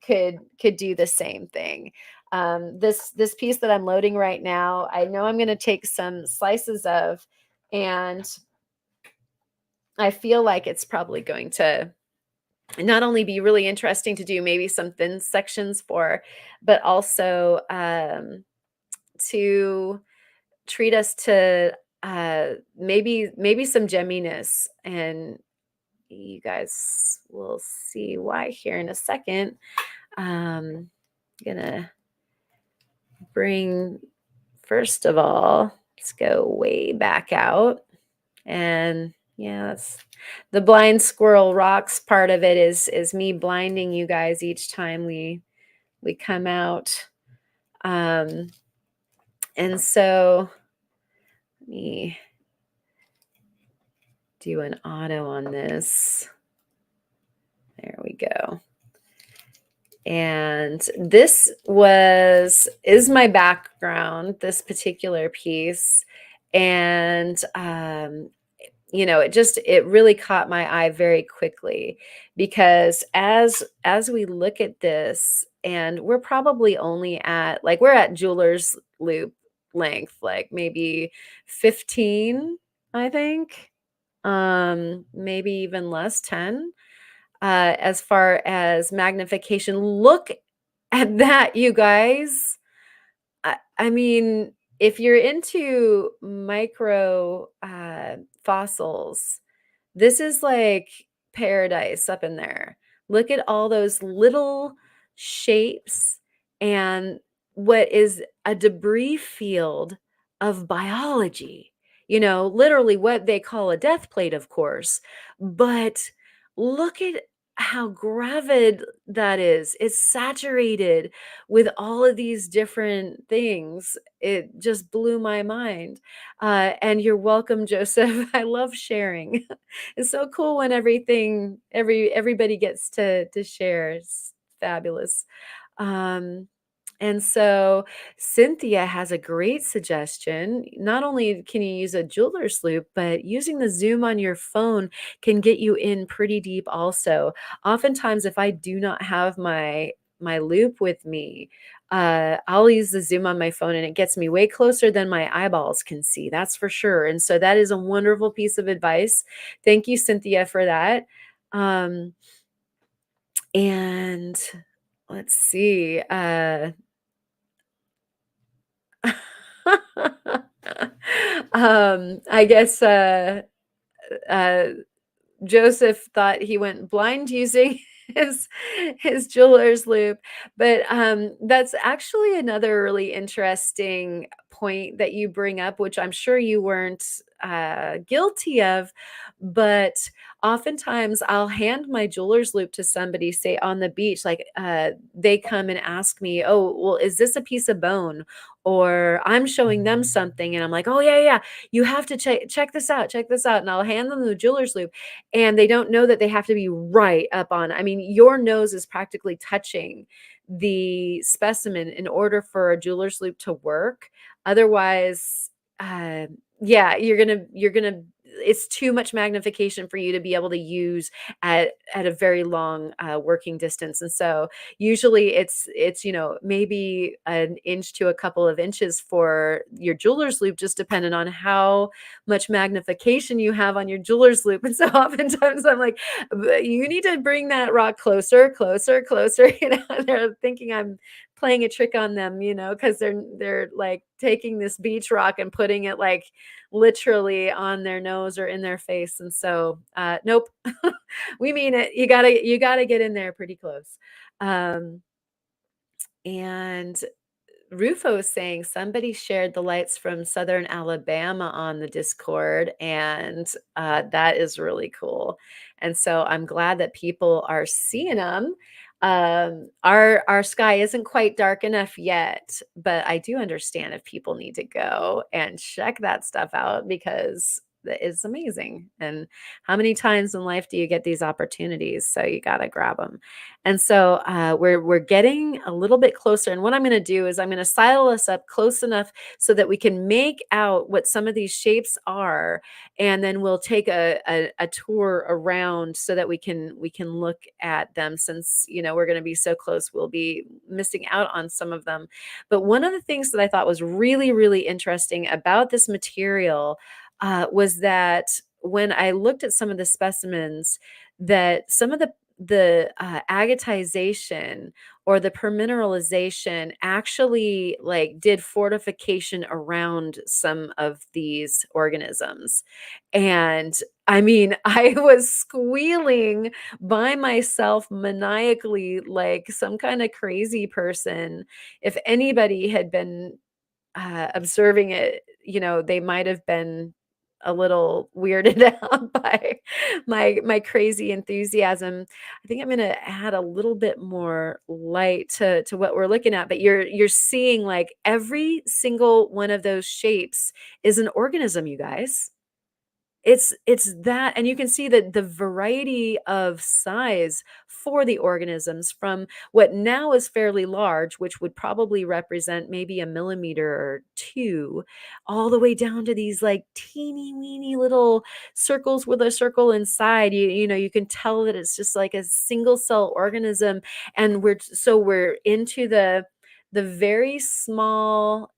could do the same thing. This piece that I'm loading right now, I know I'm going to take some slices of, and I feel like it's probably going to not only be really interesting to do maybe some thin sections for, but also to treat us to maybe some gemminess, and you guys will see why here in a second. Gonna bring, first of all, let's go way back out, and yeah, that's the Blind Squirrel Rocks part of it is me blinding you guys each time we come out. And so let me do an auto on this. There we go. And this is my background, this particular piece. And it really caught my eye very quickly, because as we look at this, and we're probably only at, like, we're at jeweler's loop length, like maybe 15, I think. Maybe even less, 10. As far as magnification, look at that, you guys. I mean, if you're into micro fossils, this is like paradise up in there. Look at all those little shapes and what is a debris field of biology. Literally what they call a death plate, of course. But look at how gravid that is. It's saturated with all of these different things. It just blew my mind. And you're welcome, Joseph. I love sharing. It's so cool when everybody gets to share. It's fabulous. Um, and so Cynthia has a great suggestion. Not only can you use a jeweler's loop, but using the zoom on your phone can get you in pretty deep also. Oftentimes, if I do not have my loop with me, I'll use the zoom on my phone and it gets me way closer than my eyeballs can see. That's for sure. And so that is a wonderful piece of advice. Thank you, Cynthia, for that. And let's see. I guess uh, Joseph thought he went blind using his his jeweler's loop, but that's actually another really interesting point that you bring up, which I'm sure you weren't guilty of. But oftentimes I'll hand my jeweler's loop to somebody, say on the beach, like they come and ask me, "Oh, well, is this a piece of bone?" Or I'm showing them something, and I'm like, "Oh yeah, yeah, you have to check this out, check this out," and I'll hand them the jeweler's loop, and they don't know that they have to be right up on. I mean, your nose is practically touching the specimen in order for a jeweler's loop to work. Otherwise, uh, yeah, you're gonna. It's too much magnification for you to be able to use at a very long working distance, and so usually it's maybe an inch to a couple of inches for your jeweler's loop, just depending on how much magnification you have on your jeweler's loop. And so oftentimes I'm like, you need to bring that rock closer, closer, closer." They're thinking I'm playing a trick on them, because they're like taking this beach rock and putting it like literally on their nose or in their face. And so nope. We mean it. You gotta get in there pretty close. And Rufo is saying somebody shared the lights from Southern Alabama on the Discord, and that is really cool. And so I'm glad that people are seeing them. Our sky isn't quite dark enough yet, but I do understand if people need to go and check that stuff out because it's amazing. And how many times in life do you get these opportunities? So you got to grab them. And so we're getting a little bit closer. And what I'm going to do is I'm going to sidle us up close enough so that we can make out what some of these shapes are, and then we'll take a tour around so that we can look at them. Since we're going to be so close, we'll be missing out on some of them. But one of the things that I thought was really really interesting about this material was that when I looked at some of the specimens, that some of the agatization or the permineralization actually like did fortification around some of these organisms. And I mean, I was squealing by myself maniacally like some kind of crazy person. If anybody had been observing it, they might have been a little weirded out by my crazy enthusiasm. I think I'm going to add a little bit more light to what we're looking at, but you're seeing like every single one of those shapes is an organism, you guys. It's that, and you can see that the variety of size for the organisms from what now is fairly large, which would probably represent maybe a millimeter or two, all the way down to these like teeny weeny little circles with a circle inside. You can tell that it's just like a single cell organism, and we're into the very small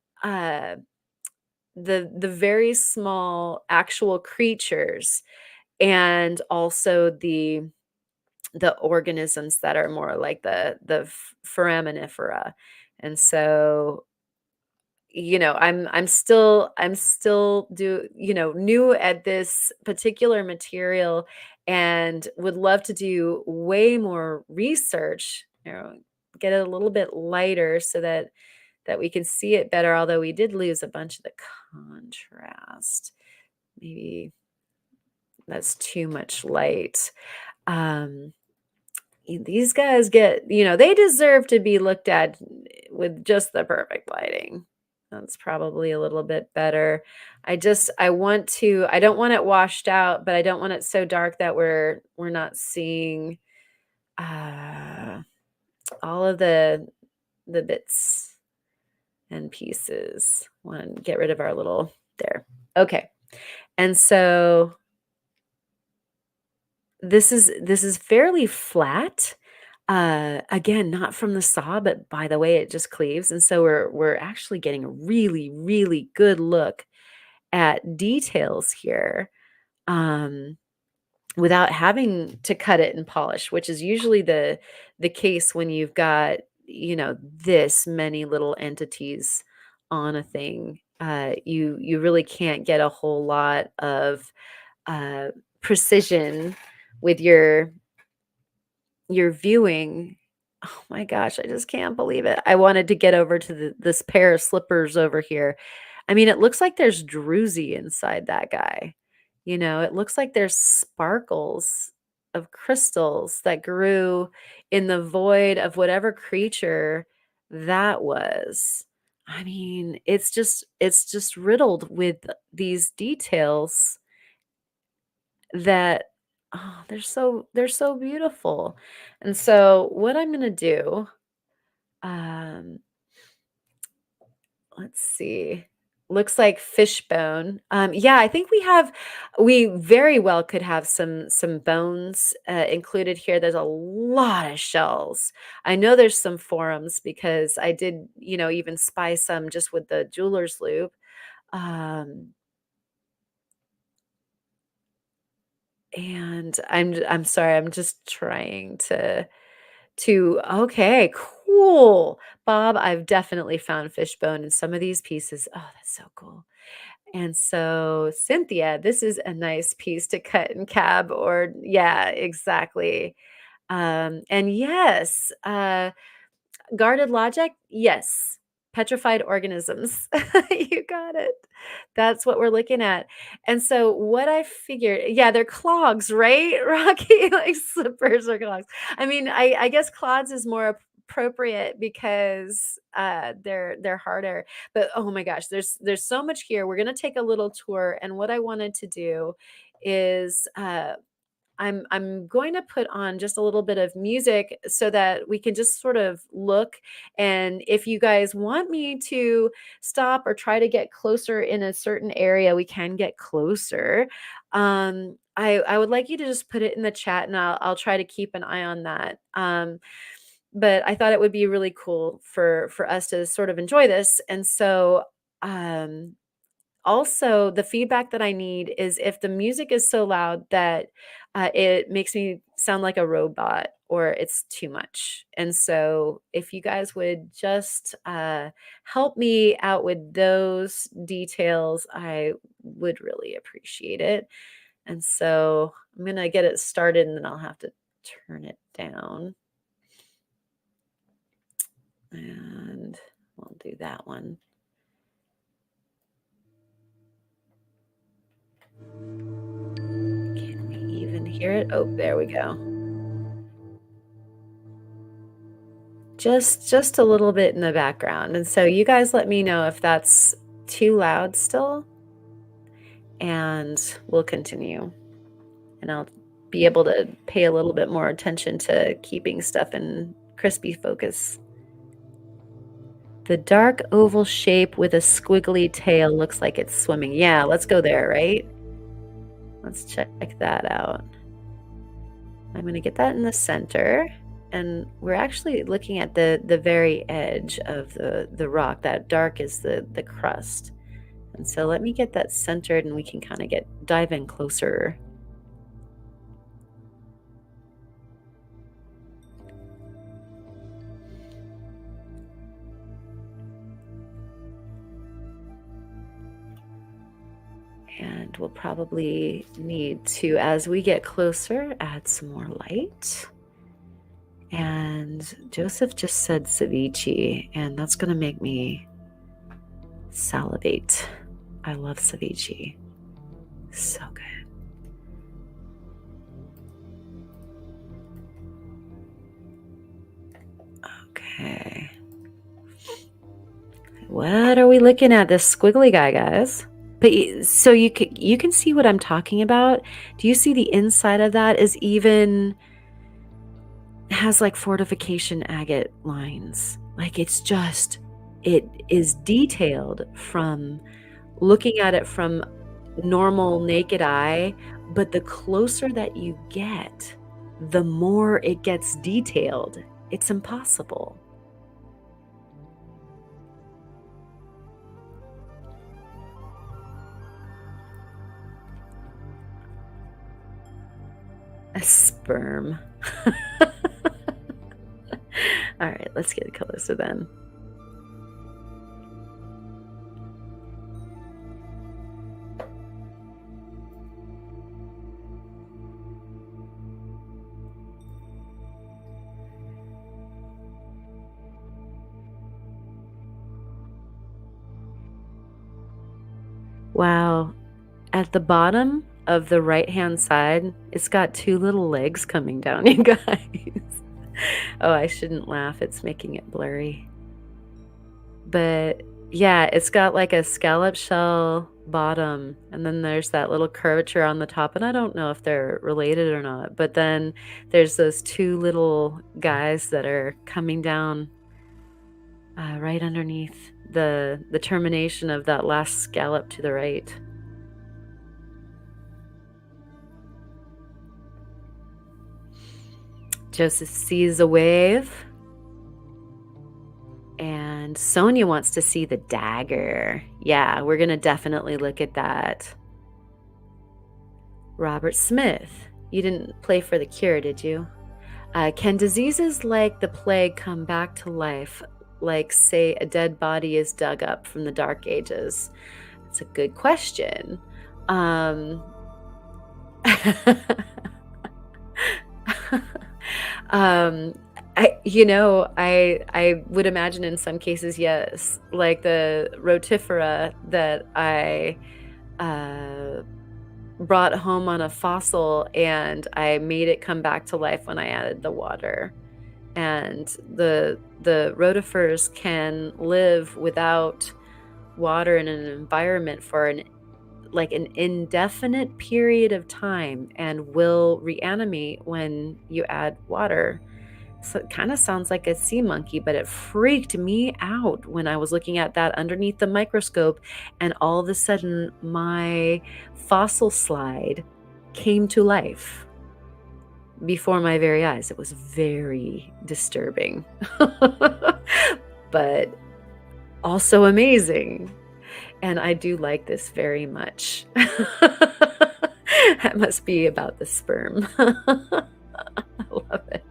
the very small actual creatures, and also the organisms that are more like the foraminifera. And so I'm still new at this particular material, and would love to do way more research, get it a little bit lighter so that we can see it better, although we did lose a bunch of the contrast. Maybe that's too much light. Um, these guys they deserve to be looked at with just the perfect lighting. That's probably a little bit better. I don't want it washed out, but I don't want it so dark that we're not seeing uh, all of the bits and pieces. Want to get rid of our little there. Okay. And so this is fairly flat. Again, not from the saw, but by the way it just cleaves. And so we're actually getting a really, really good look at details here. Without having to cut it and polish, which is usually the case when you've got, this many little entities on a thing. You really can't get a whole lot of uh, precision with your viewing. Oh my gosh, I just can't believe it. I wanted to get over to this pair of slippers over here. I mean, it looks like there's druzy inside that guy. It looks like there's sparkles of crystals that grew in the void of whatever creature that was. I mean, it's just riddled with these details that they're so beautiful. And so what I'm going to do, um let's see. Looks like fishbone. Yeah, I think we very well could have some bones included here. There's a lot of shells. I know there's some forums because I did, even spy some just with the jeweler's loop. Um, and I'm sorry, I'm just trying to okay, cool. Bob, I've definitely found fishbone in some of these pieces. Oh, that's so cool. And so, Cynthia, this is a nice piece to cut and cab, or yeah, exactly. And yes, guarded logic, yes. petrified organisms. You got it. That's what we're looking at. And so what I figured, yeah, they're clogs, right, Rocky? Like slippers or clogs. I mean, I guess clods is more appropriate because they're harder. But oh my gosh, there's so much here. We're gonna take a little tour, and what I wanted to do is I'm going to put on just a little bit of music so that we can just sort of look. And if you guys want me to stop or try to get closer in a certain area, we can get closer. I would like you to just put it in the chat, and I'll try to keep an eye on that. But I thought it would be really cool for us to sort of enjoy this. And so um also, the feedback that I need is if the music is so loud that it makes me sound like a robot or it's too much. And so, if you guys would just help me out with those details, I would really appreciate it. And so, I'm going to get it started and then I'll have to turn it down. And we'll do that one. Can we even hear it? Oh, there we go. Just a little bit in the background. And so you guys let me know if that's too loud still, and we'll continue. And I'll be able to pay a little bit more attention to keeping stuff in crispy focus. The dark oval shape with a squiggly tail looks like it's swimming. Yeah, let's go there, right? Let's check that out. I'm going to get that in the center. And we're actually looking at the very edge of the rock. That dark is the crust. And so let me get that centered and we can kind of dive in closer. And we'll probably need to, as we get closer, add some more light. And Joseph just said ceviche, and that's going to make me salivate. I love ceviche. So good. Okay. What are we looking at? This squiggly guy, guys. But so you can see what I'm talking about. Do you see the inside of that is even has like fortification agate lines? Like it is detailed from looking at it from normal naked eye, but the closer that you get, the more it gets detailed. It's impossible. A sperm. All right, let's get closer then. Wow. At the bottom of the right-hand side, it's got two little legs coming down, you guys. Oh, I shouldn't laugh. It's making it blurry. But yeah, it's got like a scallop shell bottom, and then there's that little curvature on the top, and I don't know if they're related or not, but then there's those two little guys that are coming down right underneath the termination of that last scallop to the right. Joseph sees a wave. And Sonia wants to see the dagger. Yeah, we're going to definitely look at that. Robert Smith, you didn't play for the cure, did you? Can diseases like the plague come back to life, like, say, a dead body is dug up from the Dark Ages? That's a good question. I would imagine in some cases, yes, like the rotifera that I brought home on a fossil, and I made it come back to life when I added the water. And the rotifers can live without water in an environment for an indefinite period of time and will reanimate when you add water. So it kind of sounds like a sea monkey, but it freaked me out when I was looking at that underneath the microscope, and all of a sudden my fossil slide came to life before my very eyes. It was very disturbing, but also amazing. And I do like this very much. That must be about the sperm. I love it.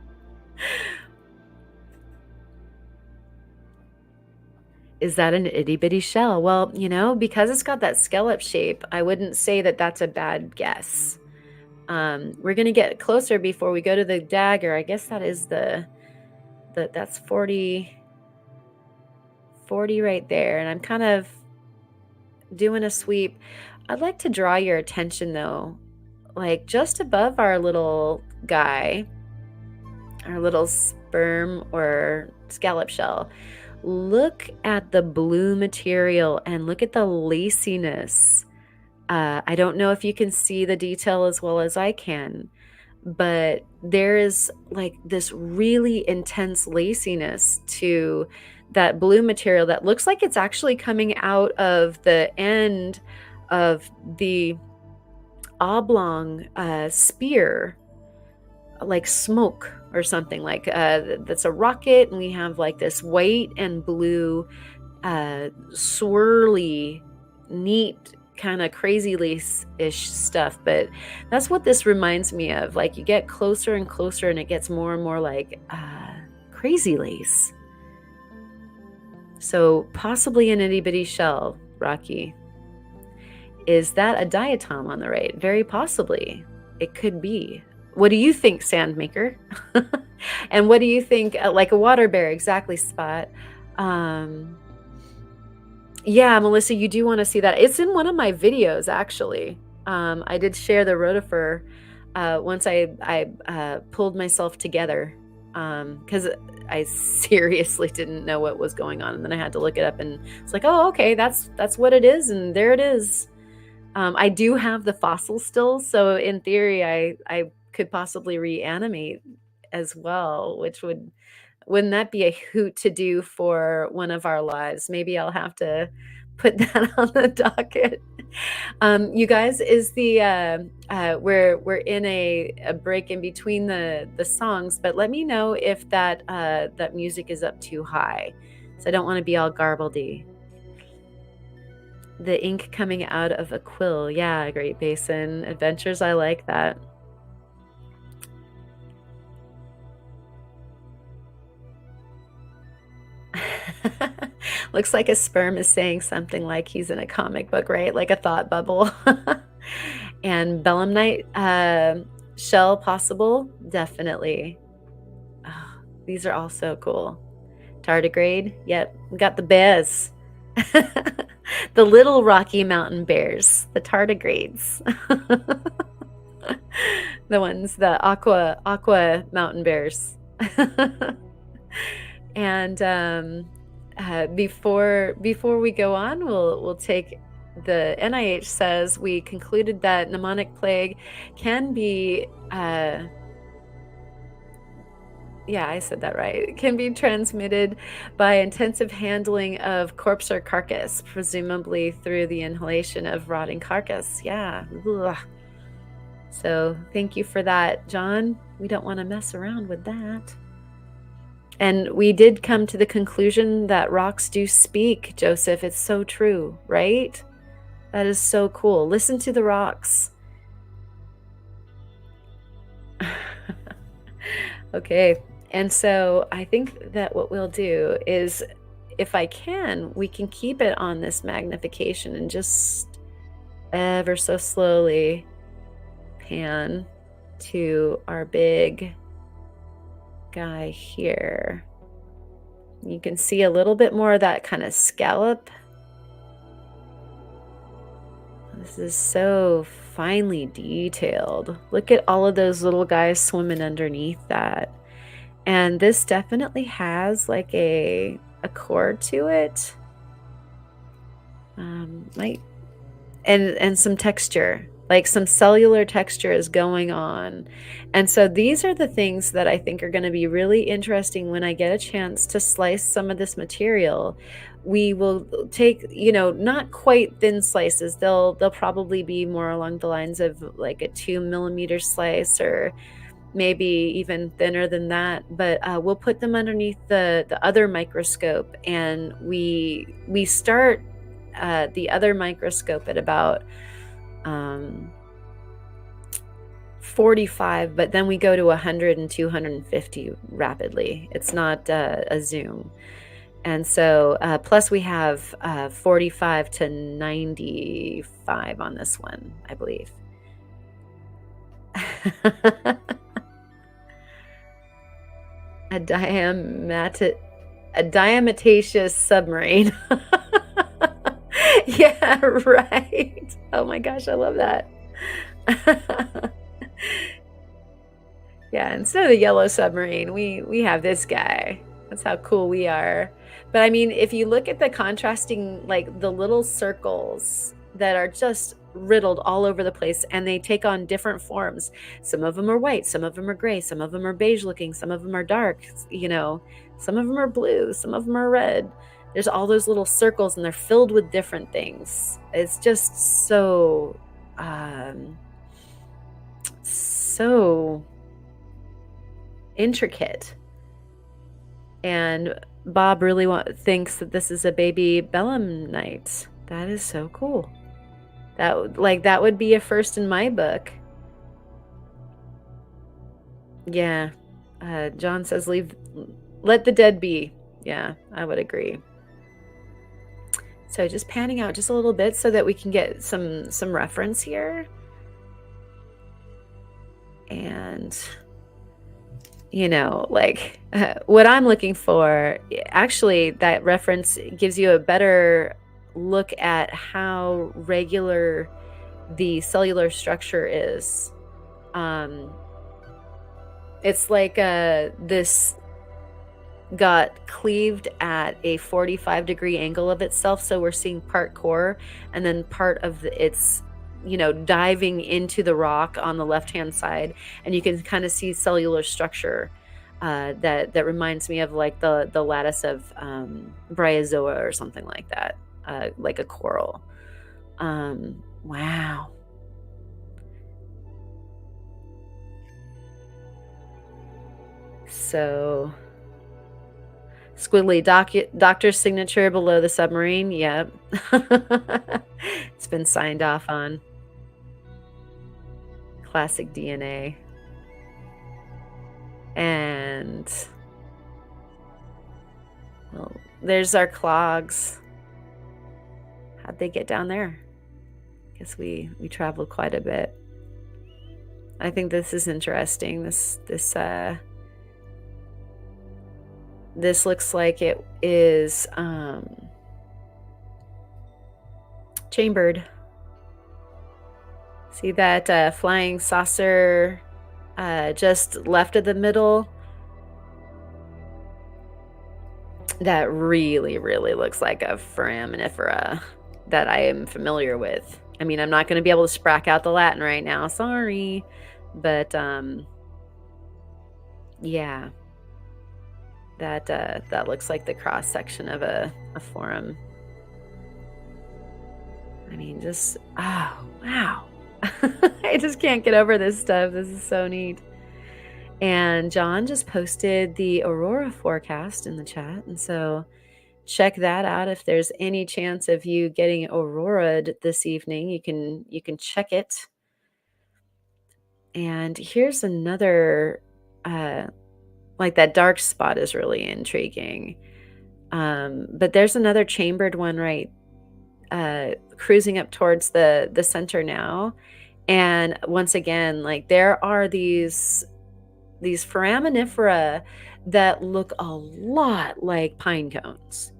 Is that an itty bitty shell? Well, because it's got that scallop shape, I wouldn't say that that's a bad guess. We're going to get closer before we go to the dagger. I guess that is that's 40 right there. And I'm kind of doing a sweep. I'd like to draw your attention though, like just above our little guy, our little sperm or scallop shell. Look at the blue material and look at the laciness. I don't know if you can see the detail as well as I can, but there is like this really intense laciness to that blue material that looks like it's actually coming out of the end of the oblong spear, like smoke or something, like that's a rocket, and we have like this white and blue swirly, neat, kind of crazy lace-ish stuff. But that's what this reminds me of. Like you get closer and closer and it gets more and more like crazy lace. So possibly an itty bitty shell, Rocky. Is that a diatom on the right? Very possibly. It could be. What do you think, Sandmaker? And what do you think, like a water bear? Exactly, Spot. Yeah, Melissa, you do want to see that. It's in one of my videos, actually. I did share the rotifer once I pulled myself together, because I seriously didn't know what was going on. And then I had to look it up, and it's like, oh, okay, that's what it is. And there it is. I do have the fossil still. So in theory, I could possibly reanimate as well, which wouldn't that be a hoot to do for one of our lives? Maybe I'll have to put that on the docket. You guys, is the we're in a break in between the songs, but let me know if that music is up too high, so I don't want to be all garbledy. The ink coming out of a quill. Yeah, Great Basin Adventures. I like that. Looks like a sperm is saying something like he's in a comic book, right? Like a thought bubble. And belemnite shell possible? Definitely. Oh, these are all so cool. Tardigrade. Yep. We got the bears. The little Rocky Mountain bears. The tardigrades. The ones, the aqua mountain bears. And before we go on, we'll take the NIH says we concluded that pneumonic plague can be yeah, I said that right. It can be transmitted by intensive handling of corpse or carcass, presumably through the inhalation of rotting carcass. Yeah. Ugh. So thank you for that, John. We don't want to mess around with that. And we did come to the conclusion that rocks do speak, Joseph. It's so true, right? That is so cool. Listen to the rocks. Okay. And so I think that what we'll do is, if I can, we can keep it on this magnification and just ever so slowly pan to our big guy here. You can see a little bit more of that kind of scallop. This is so finely detailed. Look at all of those little guys swimming underneath that. And this definitely has like a core to it. And some texture, like some cellular texture is going on. And so these are the things that I think are going to be really interesting when I get a chance to slice some of this material. We will take, not quite thin slices. They'll probably be more along the lines of like a 2mm slice, or maybe even thinner than that. But we'll put them underneath the other microscope, and we start the other microscope at about 45, but then we go to 100 and 250 rapidly. It's not a zoom. And so plus we have 45 to 95 on this one, I believe. A diametaceous submarine. Yeah, right. Oh my gosh, I love that. Yeah, instead of the yellow submarine, we have this guy. That's how cool we are. But I mean, if you look at the contrasting, like the little circles that are just riddled all over the place, and they take on different forms. Some of them are white, some of them are gray, some of them are beige looking, some of them are dark, some of them are blue, some of them are red. There's all those little circles, and they're filled with different things. It's just so intricate. And Bob really thinks that this is a baby belemnite. That is so cool. That would be a first in my book. Yeah. John says let the dead be. Yeah, I would agree. So just panning out just a little bit so that we can get some reference here. And what I'm looking for, actually that reference gives you a better look at how regular the cellular structure is. It's like this got cleaved at a 45-degree angle of itself, so we're seeing part core and then part of its diving into the rock on the left hand side, and you can kind of see cellular structure that reminds me of like the lattice of Brachiopods or something like that, like a coral. Wow. So squiggly doctor's signature below the submarine. Yep. It's been signed off on. Classic DNA. And well, there's our clogs. How'd they get down there? Guess we traveled quite a bit. I think this is interesting. This looks like it is chambered. See that flying saucer just left of the middle? That really, really looks like a foraminifera that I am familiar with. I mean, I'm not going to be able to sprack out the Latin right now. Sorry. But, yeah. That looks like the cross section of a forum. I mean, just, oh, wow. I just can't get over this stuff. This is so neat. And John just posted the aurora forecast in the chat. And so check that out. If there's any chance of you getting aurora'd this evening, you can check it. And here's another, like that dark spot is really intriguing. But there's another chambered one right cruising up towards the center now. And once again, like there are these foraminifera that look a lot like pine cones.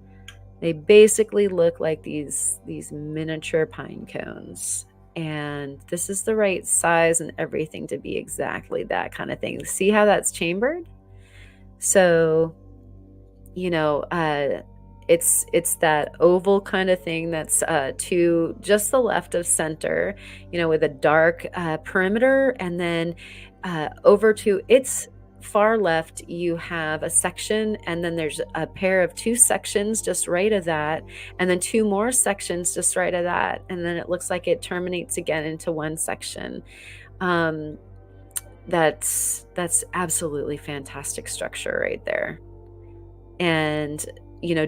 They basically look like these miniature pine cones. And this is the right size and everything to be exactly that kind of thing. See how that's chambered? So, it's that oval kind of thing that's to just the left of center, with a dark perimeter, and then over to its far left you have a section, and then there's a pair of two sections just right of that, and then two more sections just right of that, and then it looks like it terminates again into one section. That's absolutely fantastic structure right there. And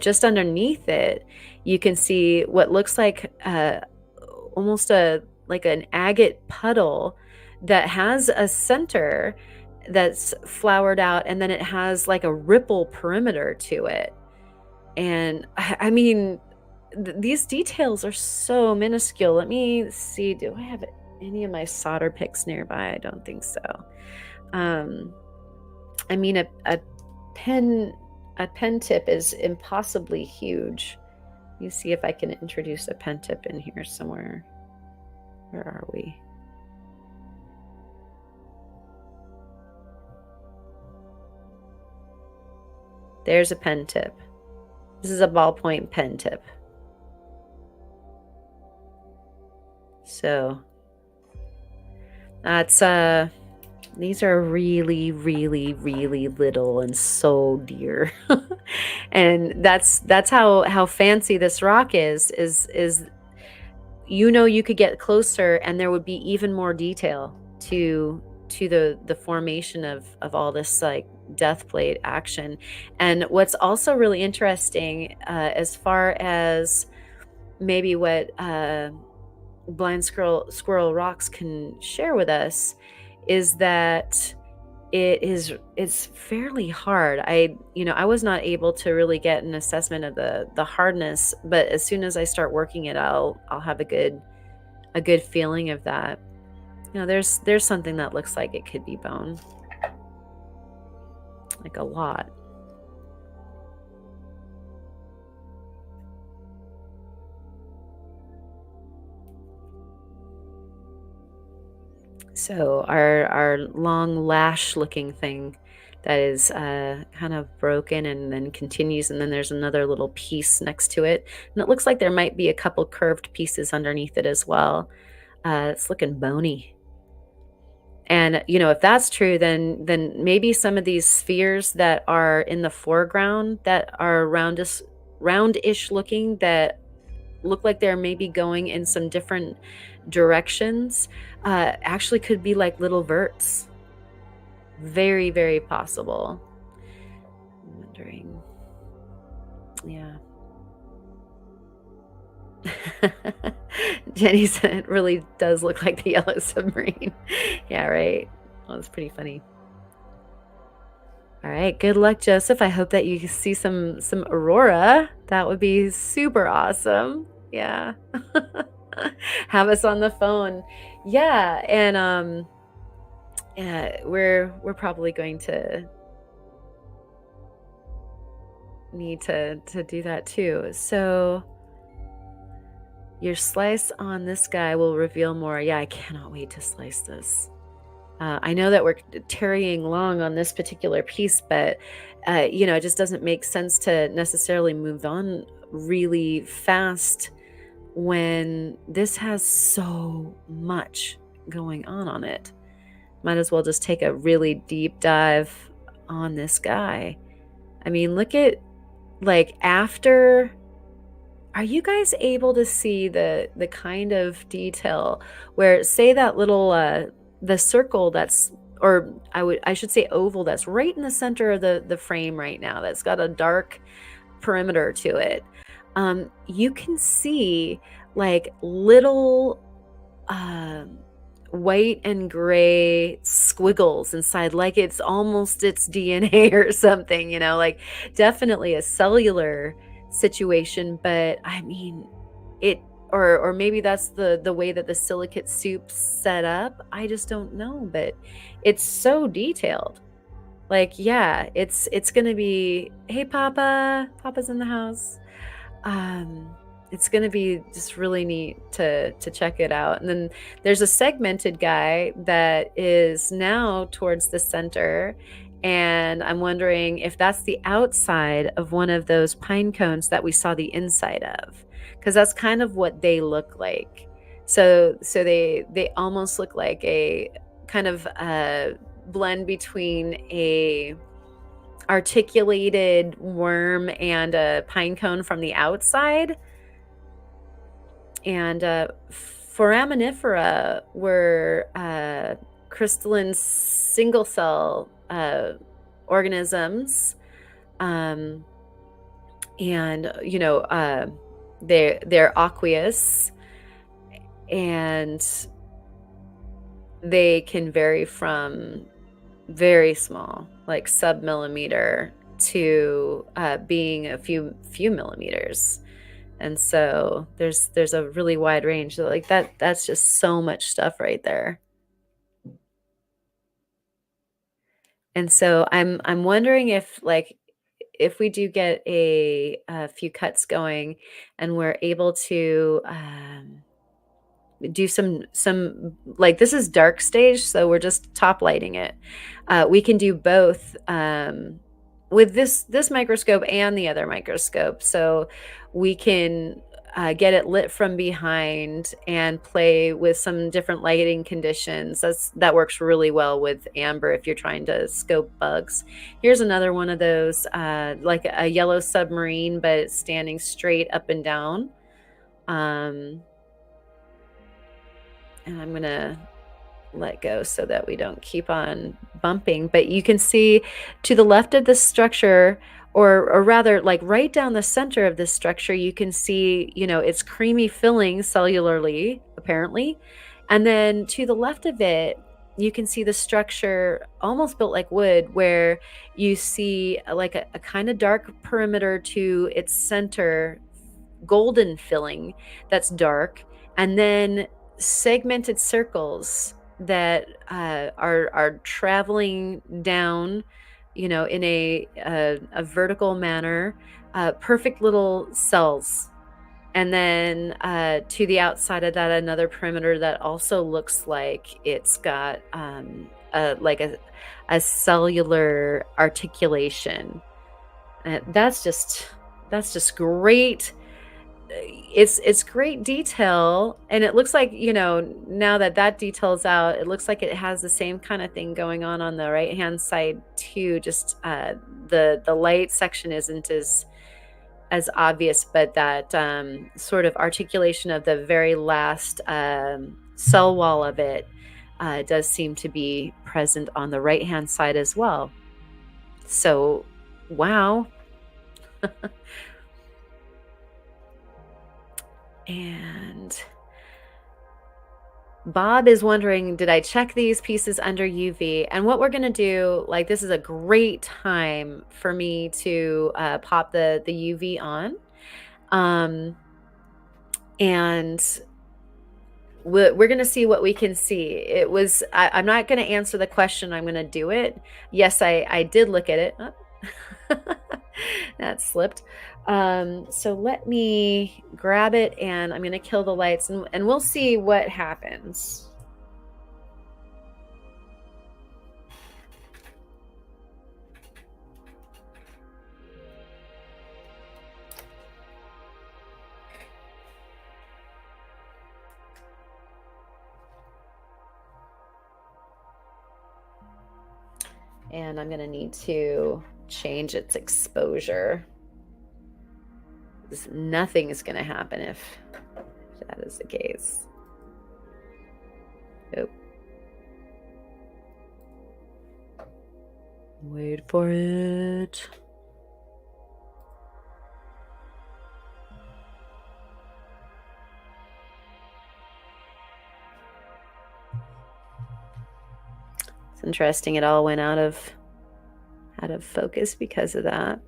just underneath it you can see what looks like almost like an agate puddle that has a center that's flowered out, and then it has like a ripple perimeter to it. And I mean, these details are so minuscule. Let me see, do I have any of my solder picks nearby? I don't think so. I mean, a pen tip is impossibly huge. Let me see if I can introduce a pen tip in here somewhere. Where are we? There's a pen tip. This is a ballpoint pen tip. So that's these are really, really, really little and so dear. And that's how fancy this rock is you could get closer and there would be even more detail to the formation of all this like Deathplate action. And what's also really interesting, as far as maybe what Blind Squirrel Rocks can share with us, is that it's fairly hard. I was not able to really get an assessment of the hardness, but as soon as I start working it, I'll have a good feeling of that. There's something that looks like it could be bone, like a lot. So our long lash looking thing that is kind of broken and then continues, and then there's another little piece next to it, and it looks like there might be a couple curved pieces underneath it as well. It's looking bony. And if that's true, then maybe some of these spheres that are in the foreground that are roundish looking, that look like they're maybe going in some different directions, actually could be like little verts. Very, very possible. I'm wondering. Yeah. Jenny said it really does look like the yellow submarine. Yeah, right. Well, that's pretty funny. All right, good luck, Joseph. I hope that you see some aurora. That would be super awesome. Yeah. Have us on the phone. Yeah, and we're probably going to need to do that too. So your slice on this guy will reveal more. Yeah, I cannot wait to slice this. I know that we're tarrying long on this particular piece, but it just doesn't make sense to necessarily move on really fast when this has so much going on it. Might as well just take a really deep dive on this guy. I mean, look at, like, after... Are you guys able to see the kind of detail where, say, that little the circle that's, or I should say oval, that's right in the center of the frame right now, that's got a dark perimeter to it? You can see like little white and gray squiggles inside, like it's almost its DNA or something, like definitely a cellular situation. But I mean, it, or maybe that's the way that the silicate soup's set up. I just don't know, but it's so detailed. Like, yeah, it's gonna be, hey Papa, Papa's in the house. Um, it's gonna be just really neat to check it out. And then there's a segmented guy that is now towards the center, and I'm wondering if that's the outside of one of those pine cones that we saw the inside of, because that's kind of what they look like. So they almost look like a kind of blend between a articulated worm and a pine cone from the outside. And foraminifera were crystalline single cell organisms. And they're aqueous, and they can vary from very small, like sub-millimeter, to being a few millimeters. And so there's a really wide range. Like that's just so much stuff right there. And so I'm wondering if, like, if we do get a few cuts going and we're able to do some, like, this is dark stage, so we're just top lighting it. We can do both with this microscope and the other microscope, so we can get it lit from behind and play with some different lighting conditions. That works really well with amber if you're trying to scope bugs. Here's another one of those, like a yellow submarine, but it's standing straight up and down. And I'm gonna let go so that we don't keep on bumping. But you can see to the left of this structure, or rather, like right down the center of this structure, you can see, it's creamy filling cellularly, apparently. And then to the left of it, you can see the structure almost built like wood, where you see like a kind of dark perimeter to its center, golden filling that's dark, and then segmented circles that are traveling down, in a vertical manner, perfect little cells. And then to the outside of that, another perimeter that also looks like it's got like a cellular articulation. That's just great. It's great detail, and it looks like, now that detail's out, it looks like it has the same kind of thing going on the right hand side too. Just the light section isn't as obvious, but that sort of articulation of the very last cell wall of it does seem to be present on the right hand side as well. So, wow. And Bob is wondering, did I check these pieces under UV? And what we're going to do, like, this is a great time for me to pop the UV on. And we're going to see what we can see. I'm not going to answer the question. I'm going to do it. Yes, I did look at it. Oh. That slipped. So let me grab it, and I'm going to kill the lights, and we'll see what happens. And I'm going to need to change its exposure. Nothing is going to happen if that is the case. Nope. Wait for it. It's interesting. It all went out of focus because of that.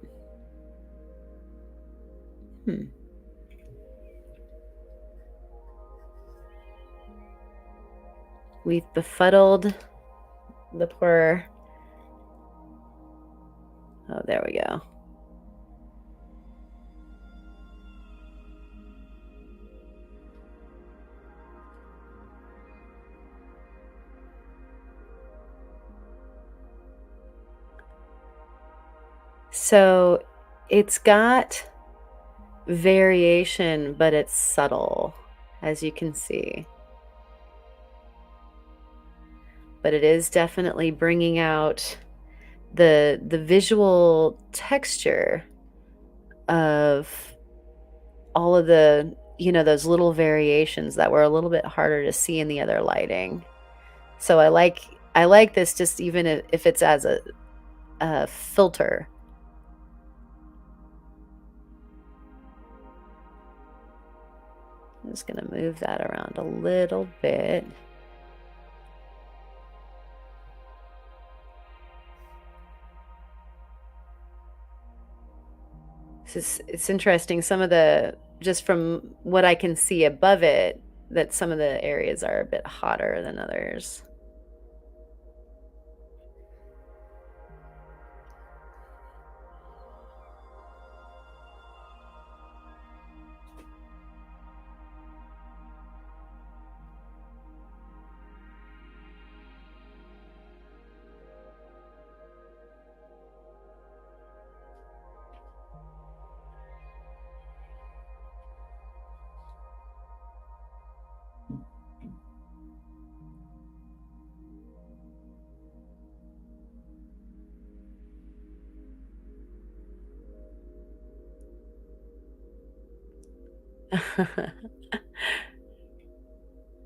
We've befuddled the poor Oh, there we go. So it's got variation, but it's subtle, as you can see. But it is definitely bringing out the visual texture of all of the, those little variations that were a little bit harder to see in the other lighting. So I like this, just even if it's as a filter. I'm just going to move that around a little bit. It's interesting. Some of just from what I can see above it, that some of the areas are a bit hotter than others.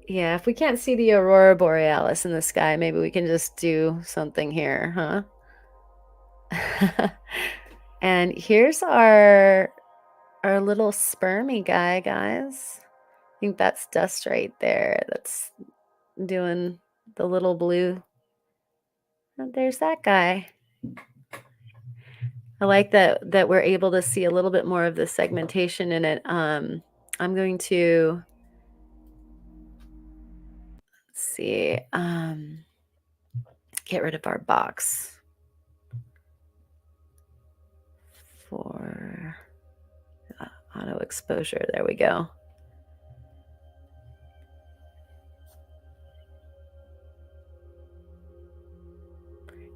Yeah, if we can't see the aurora borealis in the sky, maybe we can just do something here, huh? And here's our little spermy guy, guys. I think that's dust right there. That's doing the little blue. And there's that guy. I like that we're able to see a little bit more of the segmentation in it. I'm going to see, get rid of our box for auto exposure. There we go.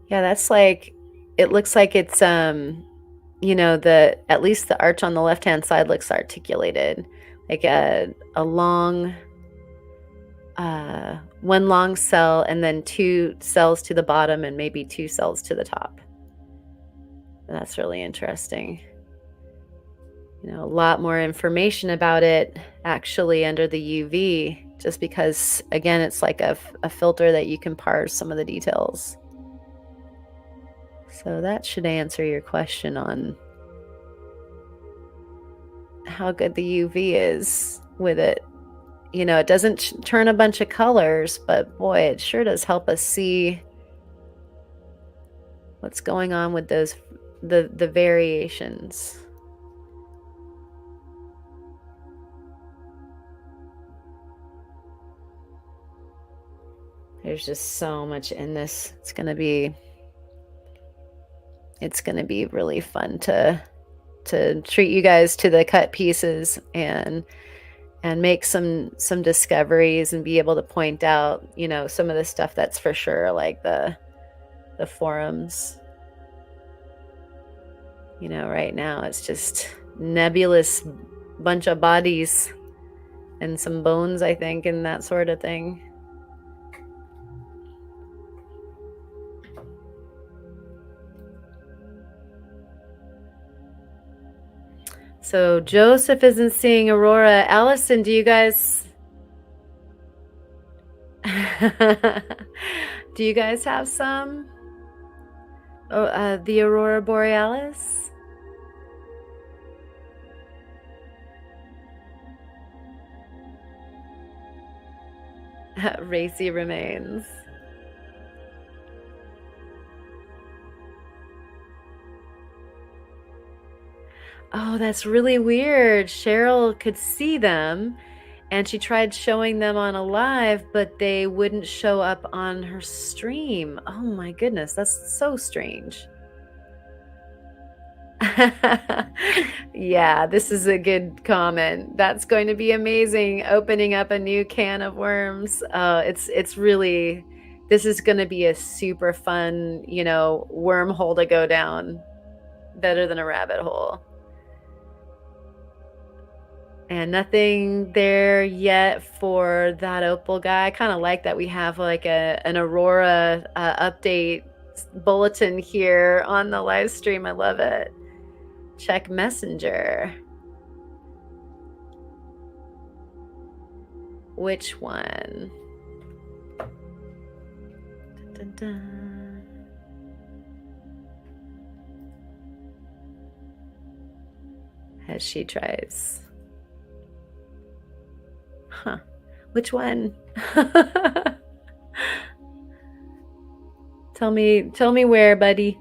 Yeah, that's like, it looks like it's, at least the arch on the left-hand side looks articulated, like a long, one long cell and then 2 cells to the bottom and maybe 2 cells to the top. That's really interesting. A lot more information about it actually under the UV, just because, again, it's like a filter that you can parse some of the details. So that should answer your question on how good the UV is with it. It doesn't turn a bunch of colors, but boy, it sure does help us see what's going on with the variations. There's just so much in this. It's gonna be really fun to treat you guys to the cut pieces and make some discoveries and be able to point out, some of the stuff that's for sure, like the forums. Right now it's just nebulous bunch of bodies and some bones, I think, and that sort of thing. So Joseph isn't seeing Aurora. Allison, do you guys do you guys have some? The Aurora Borealis? Racy remains. Oh, that's really weird. Cheryl could see them and she tried showing them on a live, but they wouldn't show up on her stream. Oh my goodness, that's so strange. Yeah, this is a good comment. That's going to be amazing. Opening up a new can of worms. It's really, this is going to be a super fun, wormhole to go down. Better than a rabbit hole. And nothing there yet for that opal guy. I kind of like that we have like an Aurora update bulletin here on the live stream. I love it. Check Messenger. Which one? Dun, dun, dun. As she tries. Huh. Which one? Tell me where, buddy.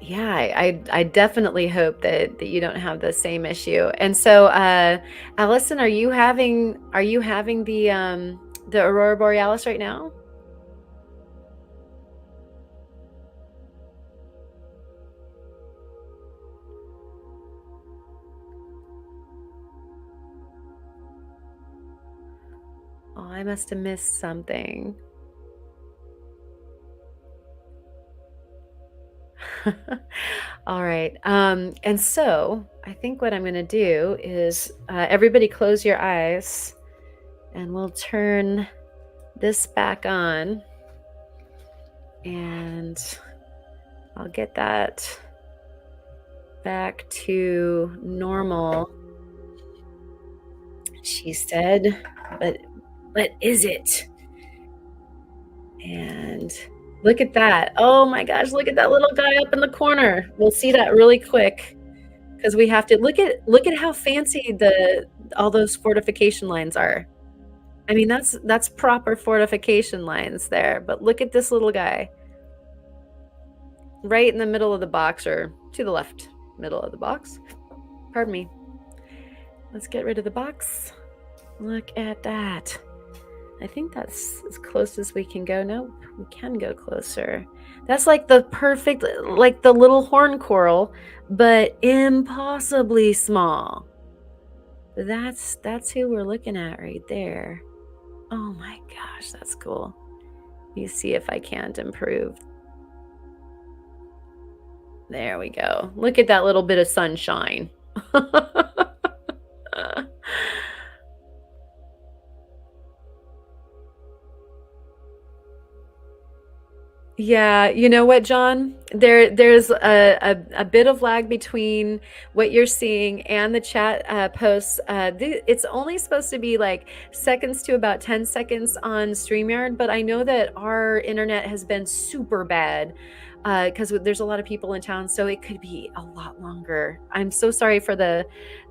Yeah, I definitely hope that you don't have the same issue. And so, Allison, are you having the Aurora Borealis right now? Oh, I must have missed something. All right. And so I think what I'm going to do is everybody close your eyes and we'll turn this back on and I'll get that back to normal. She said, but is it? And look at that. Oh my gosh, look at that little guy up in the corner. We'll see that really quick because we have to look at how fancy all those fortification lines are. I mean, that's proper fortification lines there, but look at this little guy. Right in the middle of the box, or to the left middle of the box. Pardon me. Let's get rid of the box. Look at that. I think that's as close as we can go. Nope, we can go closer. That's like the perfect, like the little horn coral, but impossibly small. That's who we're looking at right there. Oh my gosh, that's cool. Let me see if I can't improve. There we go. Look at that little bit of sunshine. Yeah, you know what, John? There's a bit of lag between what you're seeing and the chat posts. It's only supposed to be like seconds to about 10 seconds on StreamYard, but I know that our internet has been super bad because there's a lot of people in town, so it could be a lot longer. I'm so sorry for the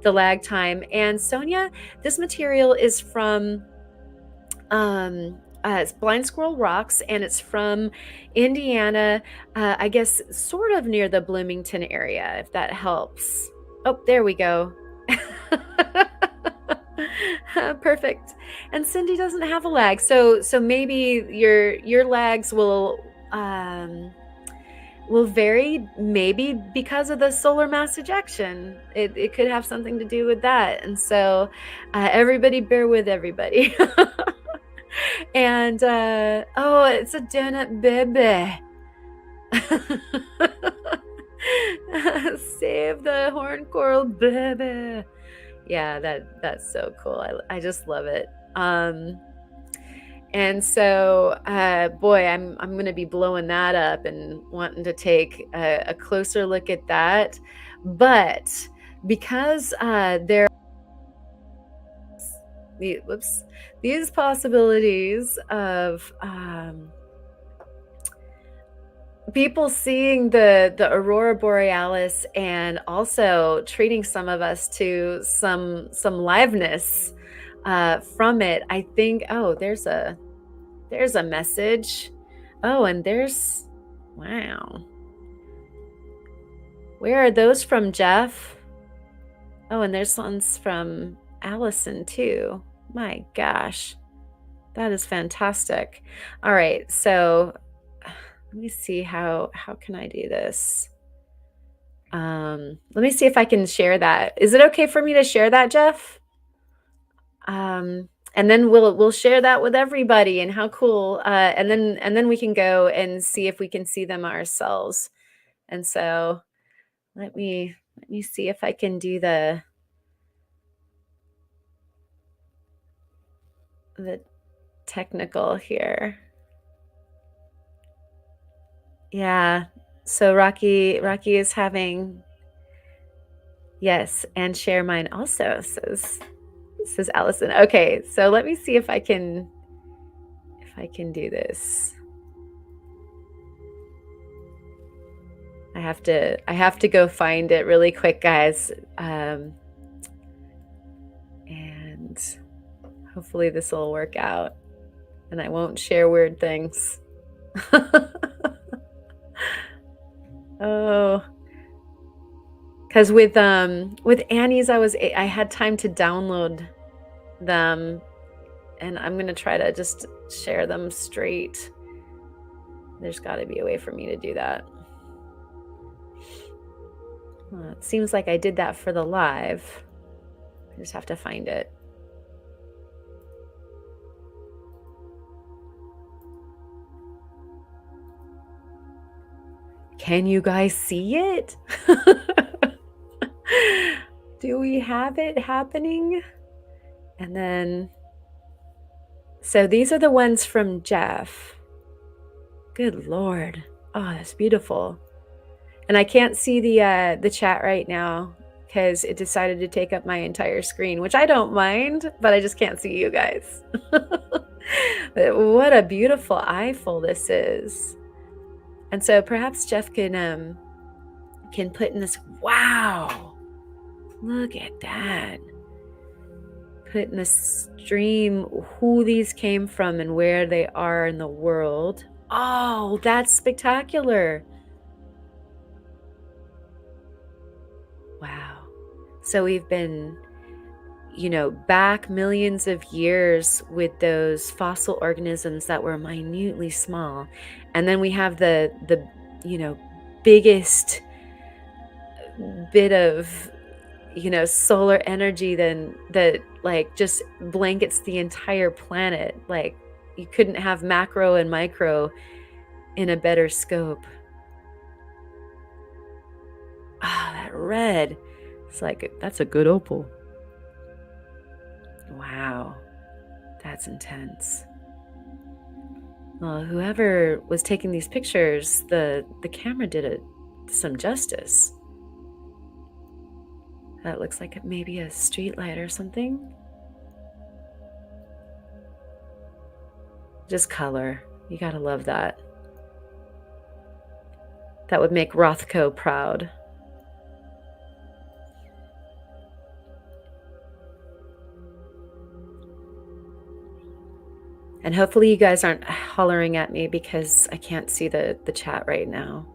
lag time. And Sonia, this material is from it's Blind Squirrel Rocks, and it's from Indiana, I guess sort of near the Bloomington area, if that helps. Oh, there we go. Perfect. And Cindy doesn't have a lag, so maybe your lags will vary, maybe because of the solar mass ejection. It could have something to do with that, and so everybody bear with everybody. And oh, it's a donut baby. Save the horn coral baby. Yeah, that's so cool. I just love it. And so boy, I'm gonna be blowing that up and wanting to take a closer look at that. But because there these possibilities of people seeing the Aurora Borealis and also treating some of us to some liveness from it. I think, oh, there's a message. Oh, and there's, wow. Where are those from, Jeff? Oh, and there's ones from Allison too. My gosh, that is fantastic. All right, so let me see how can I do this? Let me see if I can share that. Is it okay for me to share that, Jeff? And then we'll share that with everybody, and how cool. And then we can go and see if we can see them ourselves. And so let me see if I can do the technical here. Yeah. So Rocky is having, yes, and share mine also, says Allison. Okay, so let me see if I can do this. I have to go find it really quick, guys. And hopefully this will work out and I won't share weird things. Oh, because with Annie's, I had time to download them, and I'm gonna try to just share them straight. There's got to be a way for me to do that. It seems like I did that for the live. I just have to find it. Can you guys see it? Do we have it happening? And then, so these are the ones from Jeff. Good Lord. Oh, that's beautiful. And I can't see the chat right now because it decided to take up my entire screen, which I don't mind, but I just can't see you guys. But what a beautiful eyeful this is. And so perhaps Jeff can put in this, wow, look at that. Put in the stream who these came from and where they are in the world. Oh, that's spectacular. Wow. So we've been, back millions of years with those fossil organisms that were minutely small. And then we have the biggest bit of, solar energy then that like just blankets the entire planet. Like you couldn't have macro and micro in a better scope. Ah, that red. It's like, that's a good opal. Wow, that's intense. Well, whoever was taking these pictures, the camera did it some justice. That looks like maybe a street light or something. Just color. You gotta love that. That would make Rothko proud. And hopefully you guys aren't hollering at me because I can't see the chat right now.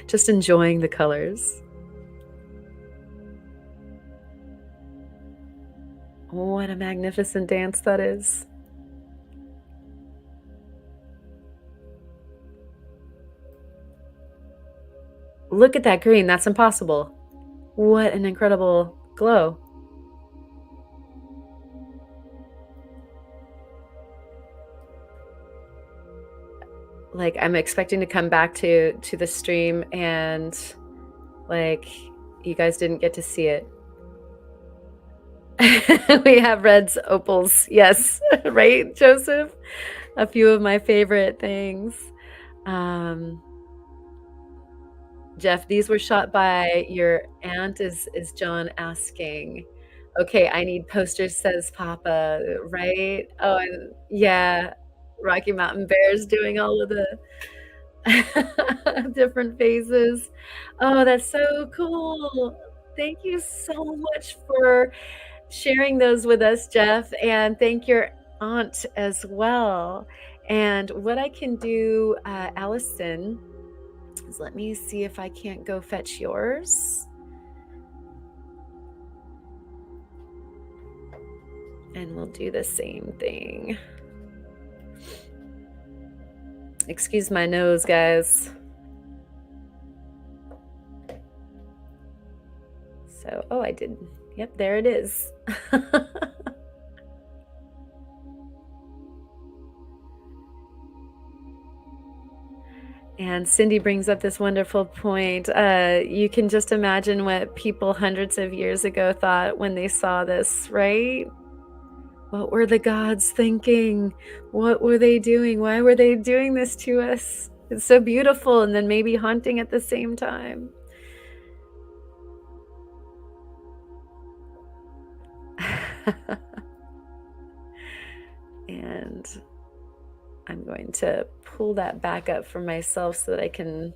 Just enjoying the colors. What a magnificent dance that is. Look at that green. That's impossible. What an incredible glow. Like I'm expecting to come back to the stream and like you guys didn't get to see it. We have reds, opals. Yes, right, Joseph? A few of my favorite things. Jeff, these were shot by your aunt, is John asking. Okay, I need posters, says Papa, right? Oh, and yeah, Rocky Mountain Bears doing all of the different phases. Oh, that's so cool. Thank you so much for sharing those with us, Jeff, and thank your aunt as well. And what I can do, Allison, is let me see if I can't go fetch yours. And we'll do the same thing. Excuse my nose, guys. So, oh, I did. Yep, there it is. And Cindy brings up this wonderful point. You can just imagine what people hundreds of years ago thought when they saw this, right? What were the gods thinking? What were they doing? Why were they doing this to us? It's so beautiful and then maybe haunting at the same time. And I'm going to pull that back up for myself so that I can.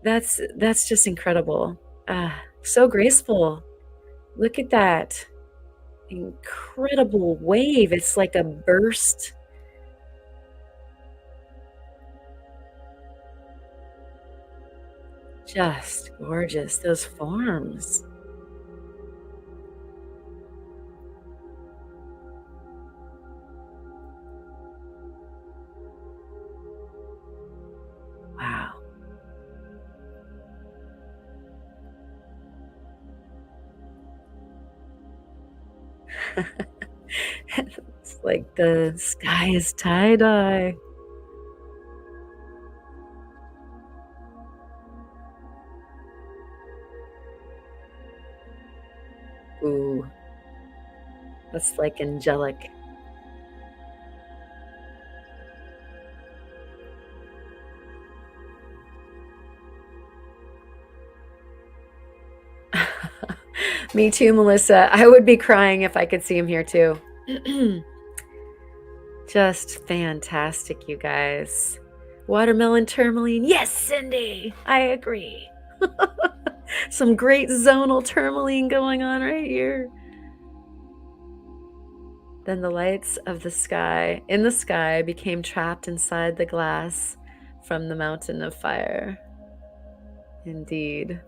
That's just incredible. So graceful. Look at that. Incredible wave. It's like a burst. Just gorgeous. Those forms. Wow. It's like the sky is tie-dye. Ooh, that's like angelic. Me too, Melissa. I would be crying if I could see him here too. Just fantastic, you guys. Watermelon tourmaline. Yes, Cindy. I agree. Some great zonal tourmaline going on right here. Then the lights of the sky in the sky became trapped inside the glass from the mountain of fire. Indeed.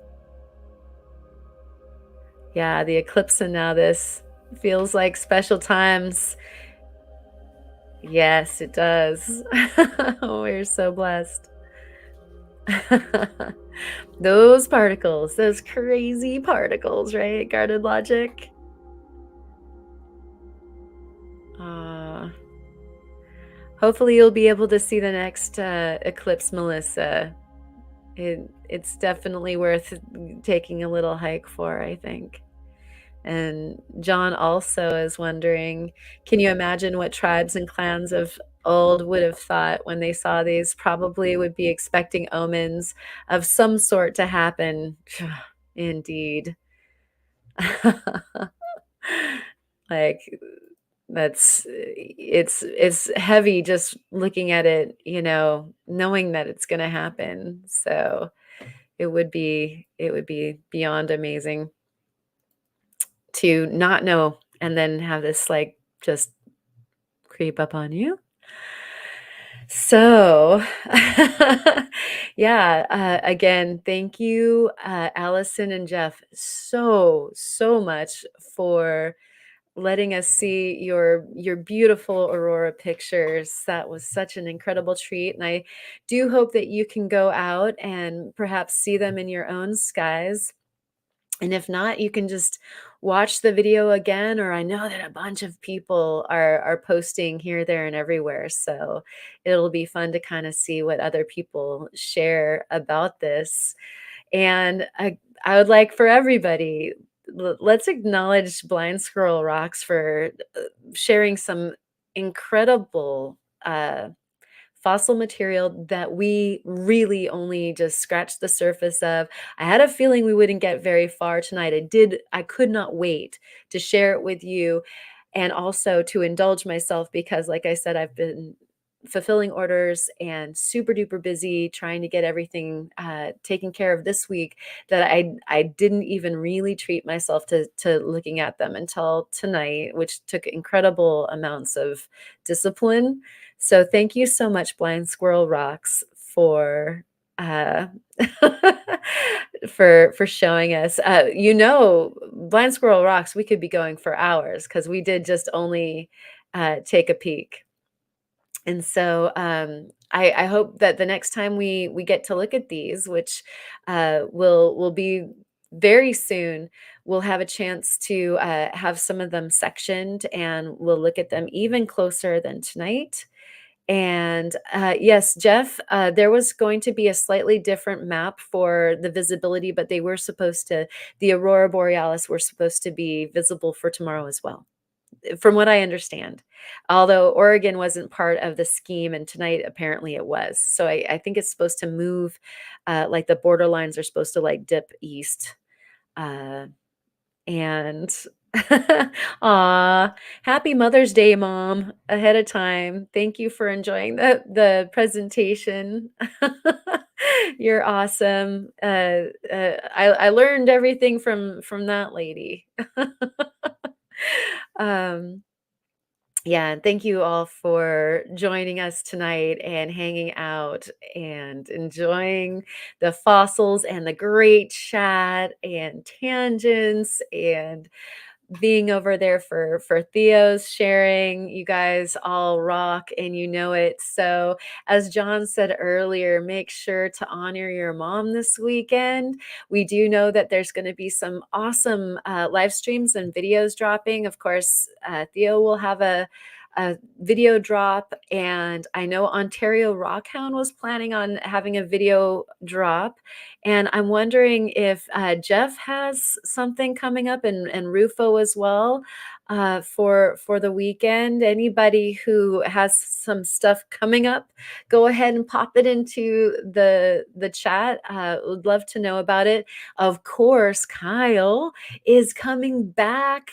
Yeah, the eclipse and now this feels like special times. Yes, it does. Oh, we're so blessed. Those particles, those crazy particles, right? Guarded logic. Uh, Hopefully you'll be able to see the next eclipse, Melissa. It's definitely worth taking a little hike for, I think. And John also is wondering, can you imagine what tribes and clans of old would have thought when they saw these? Probably would be expecting omens of some sort to happen. Indeed. Like it's heavy just looking at it, knowing that it's going to happen. So it would be beyond amazing to not know and then have this like just creep up on you. So, yeah, again, thank you, Allison and Jeff, so much for letting us see your beautiful aurora pictures. That was such an incredible treat, and I do hope that you can go out and perhaps see them in your own skies. And if not, you can just watch the video again, or I know that a bunch of people are posting here, there, and everywhere. So it'll be fun to kind of see what other people share about this. And I would like for everybody, let's acknowledge Blind Squirrel Rocks for sharing some incredible fossil material that we really only just scratched the surface of. I had a feeling we wouldn't get very far tonight. I could not wait to share it with you and also to indulge myself because, like I said, I've been fulfilling orders and super duper busy trying to get everything taken care of this week that I didn't even really treat myself to looking at them until tonight, which took incredible amounts of discipline. So thank you so much, Blind Squirrel Rocks, for uh, for showing us. Blind Squirrel Rocks. We could be going for hours because we did just only take a peek. And so I hope that the next time we get to look at these, which will be very soon, we'll have a chance to have some of them sectioned, and we'll look at them even closer than tonight. And yes, Jeff, there was going to be a slightly different map for the visibility, but the aurora borealis were supposed to be visible for tomorrow as well, from what I understand. Although Oregon wasn't part of the scheme, and tonight apparently it was. So I think it's supposed to move, like the borderlines are supposed to like dip east. Uh, and aw, happy Mother's Day, Mom, ahead of time. Thank you for enjoying the presentation. You're awesome. I learned everything from that lady. um, yeah, and thank you all for joining us tonight and hanging out and enjoying the fossils and the great chat and tangents and being over there for Theo's sharing. You guys all rock and you know it. So, as John said earlier, make sure to honor your mom this weekend. We do know that there's going to be some awesome live streams and videos dropping. Of course, Theo will have a video drop, and I know Ontario Rockhound was planning on having a video drop, and I'm wondering if Jeff has something coming up, and Rufo as well, for the weekend. Anybody who has some stuff coming up, go ahead and pop it into the chat. Would love to know about it. Of course, Kyle is coming back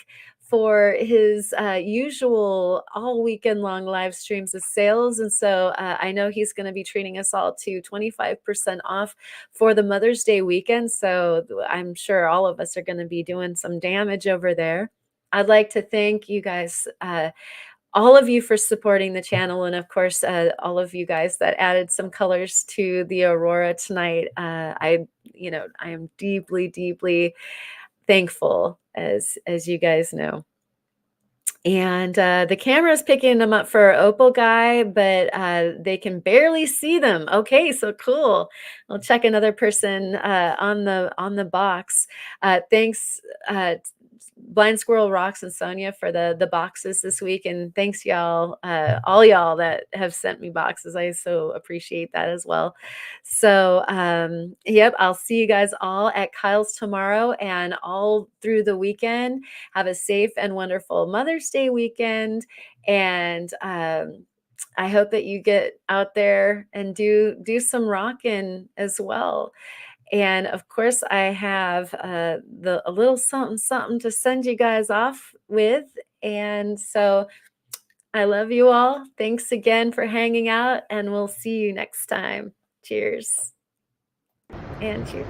for his usual all weekend long live streams of sales. And so I know he's going to be treating us all to 25% off for the Mother's Day weekend. So I'm sure all of us are going to be doing some damage over there. I'd like to thank you guys, all of you, for supporting the channel. And of course, all of you guys that added some colors to the aurora tonight. I am deeply, deeply thankful, as you guys know. And the camera's picking them up for Opal Guy, but they can barely see them. Okay, so cool. I'll check another person on the box. Thanks, Blind Squirrel Rocks and Sonia, for the boxes this week, and thanks y'all, all y'all that have sent me boxes. I so appreciate that as well. So yep, I'll see you guys all at Kyle's tomorrow and all through the weekend. Have a safe and wonderful Mother's Day weekend, and I hope that you get out there and do some rocking as well. And of course, I have a little something something to send you guys off with. And so I love you all. Thanks again for hanging out, and we'll see you next time. Cheers. And cheers.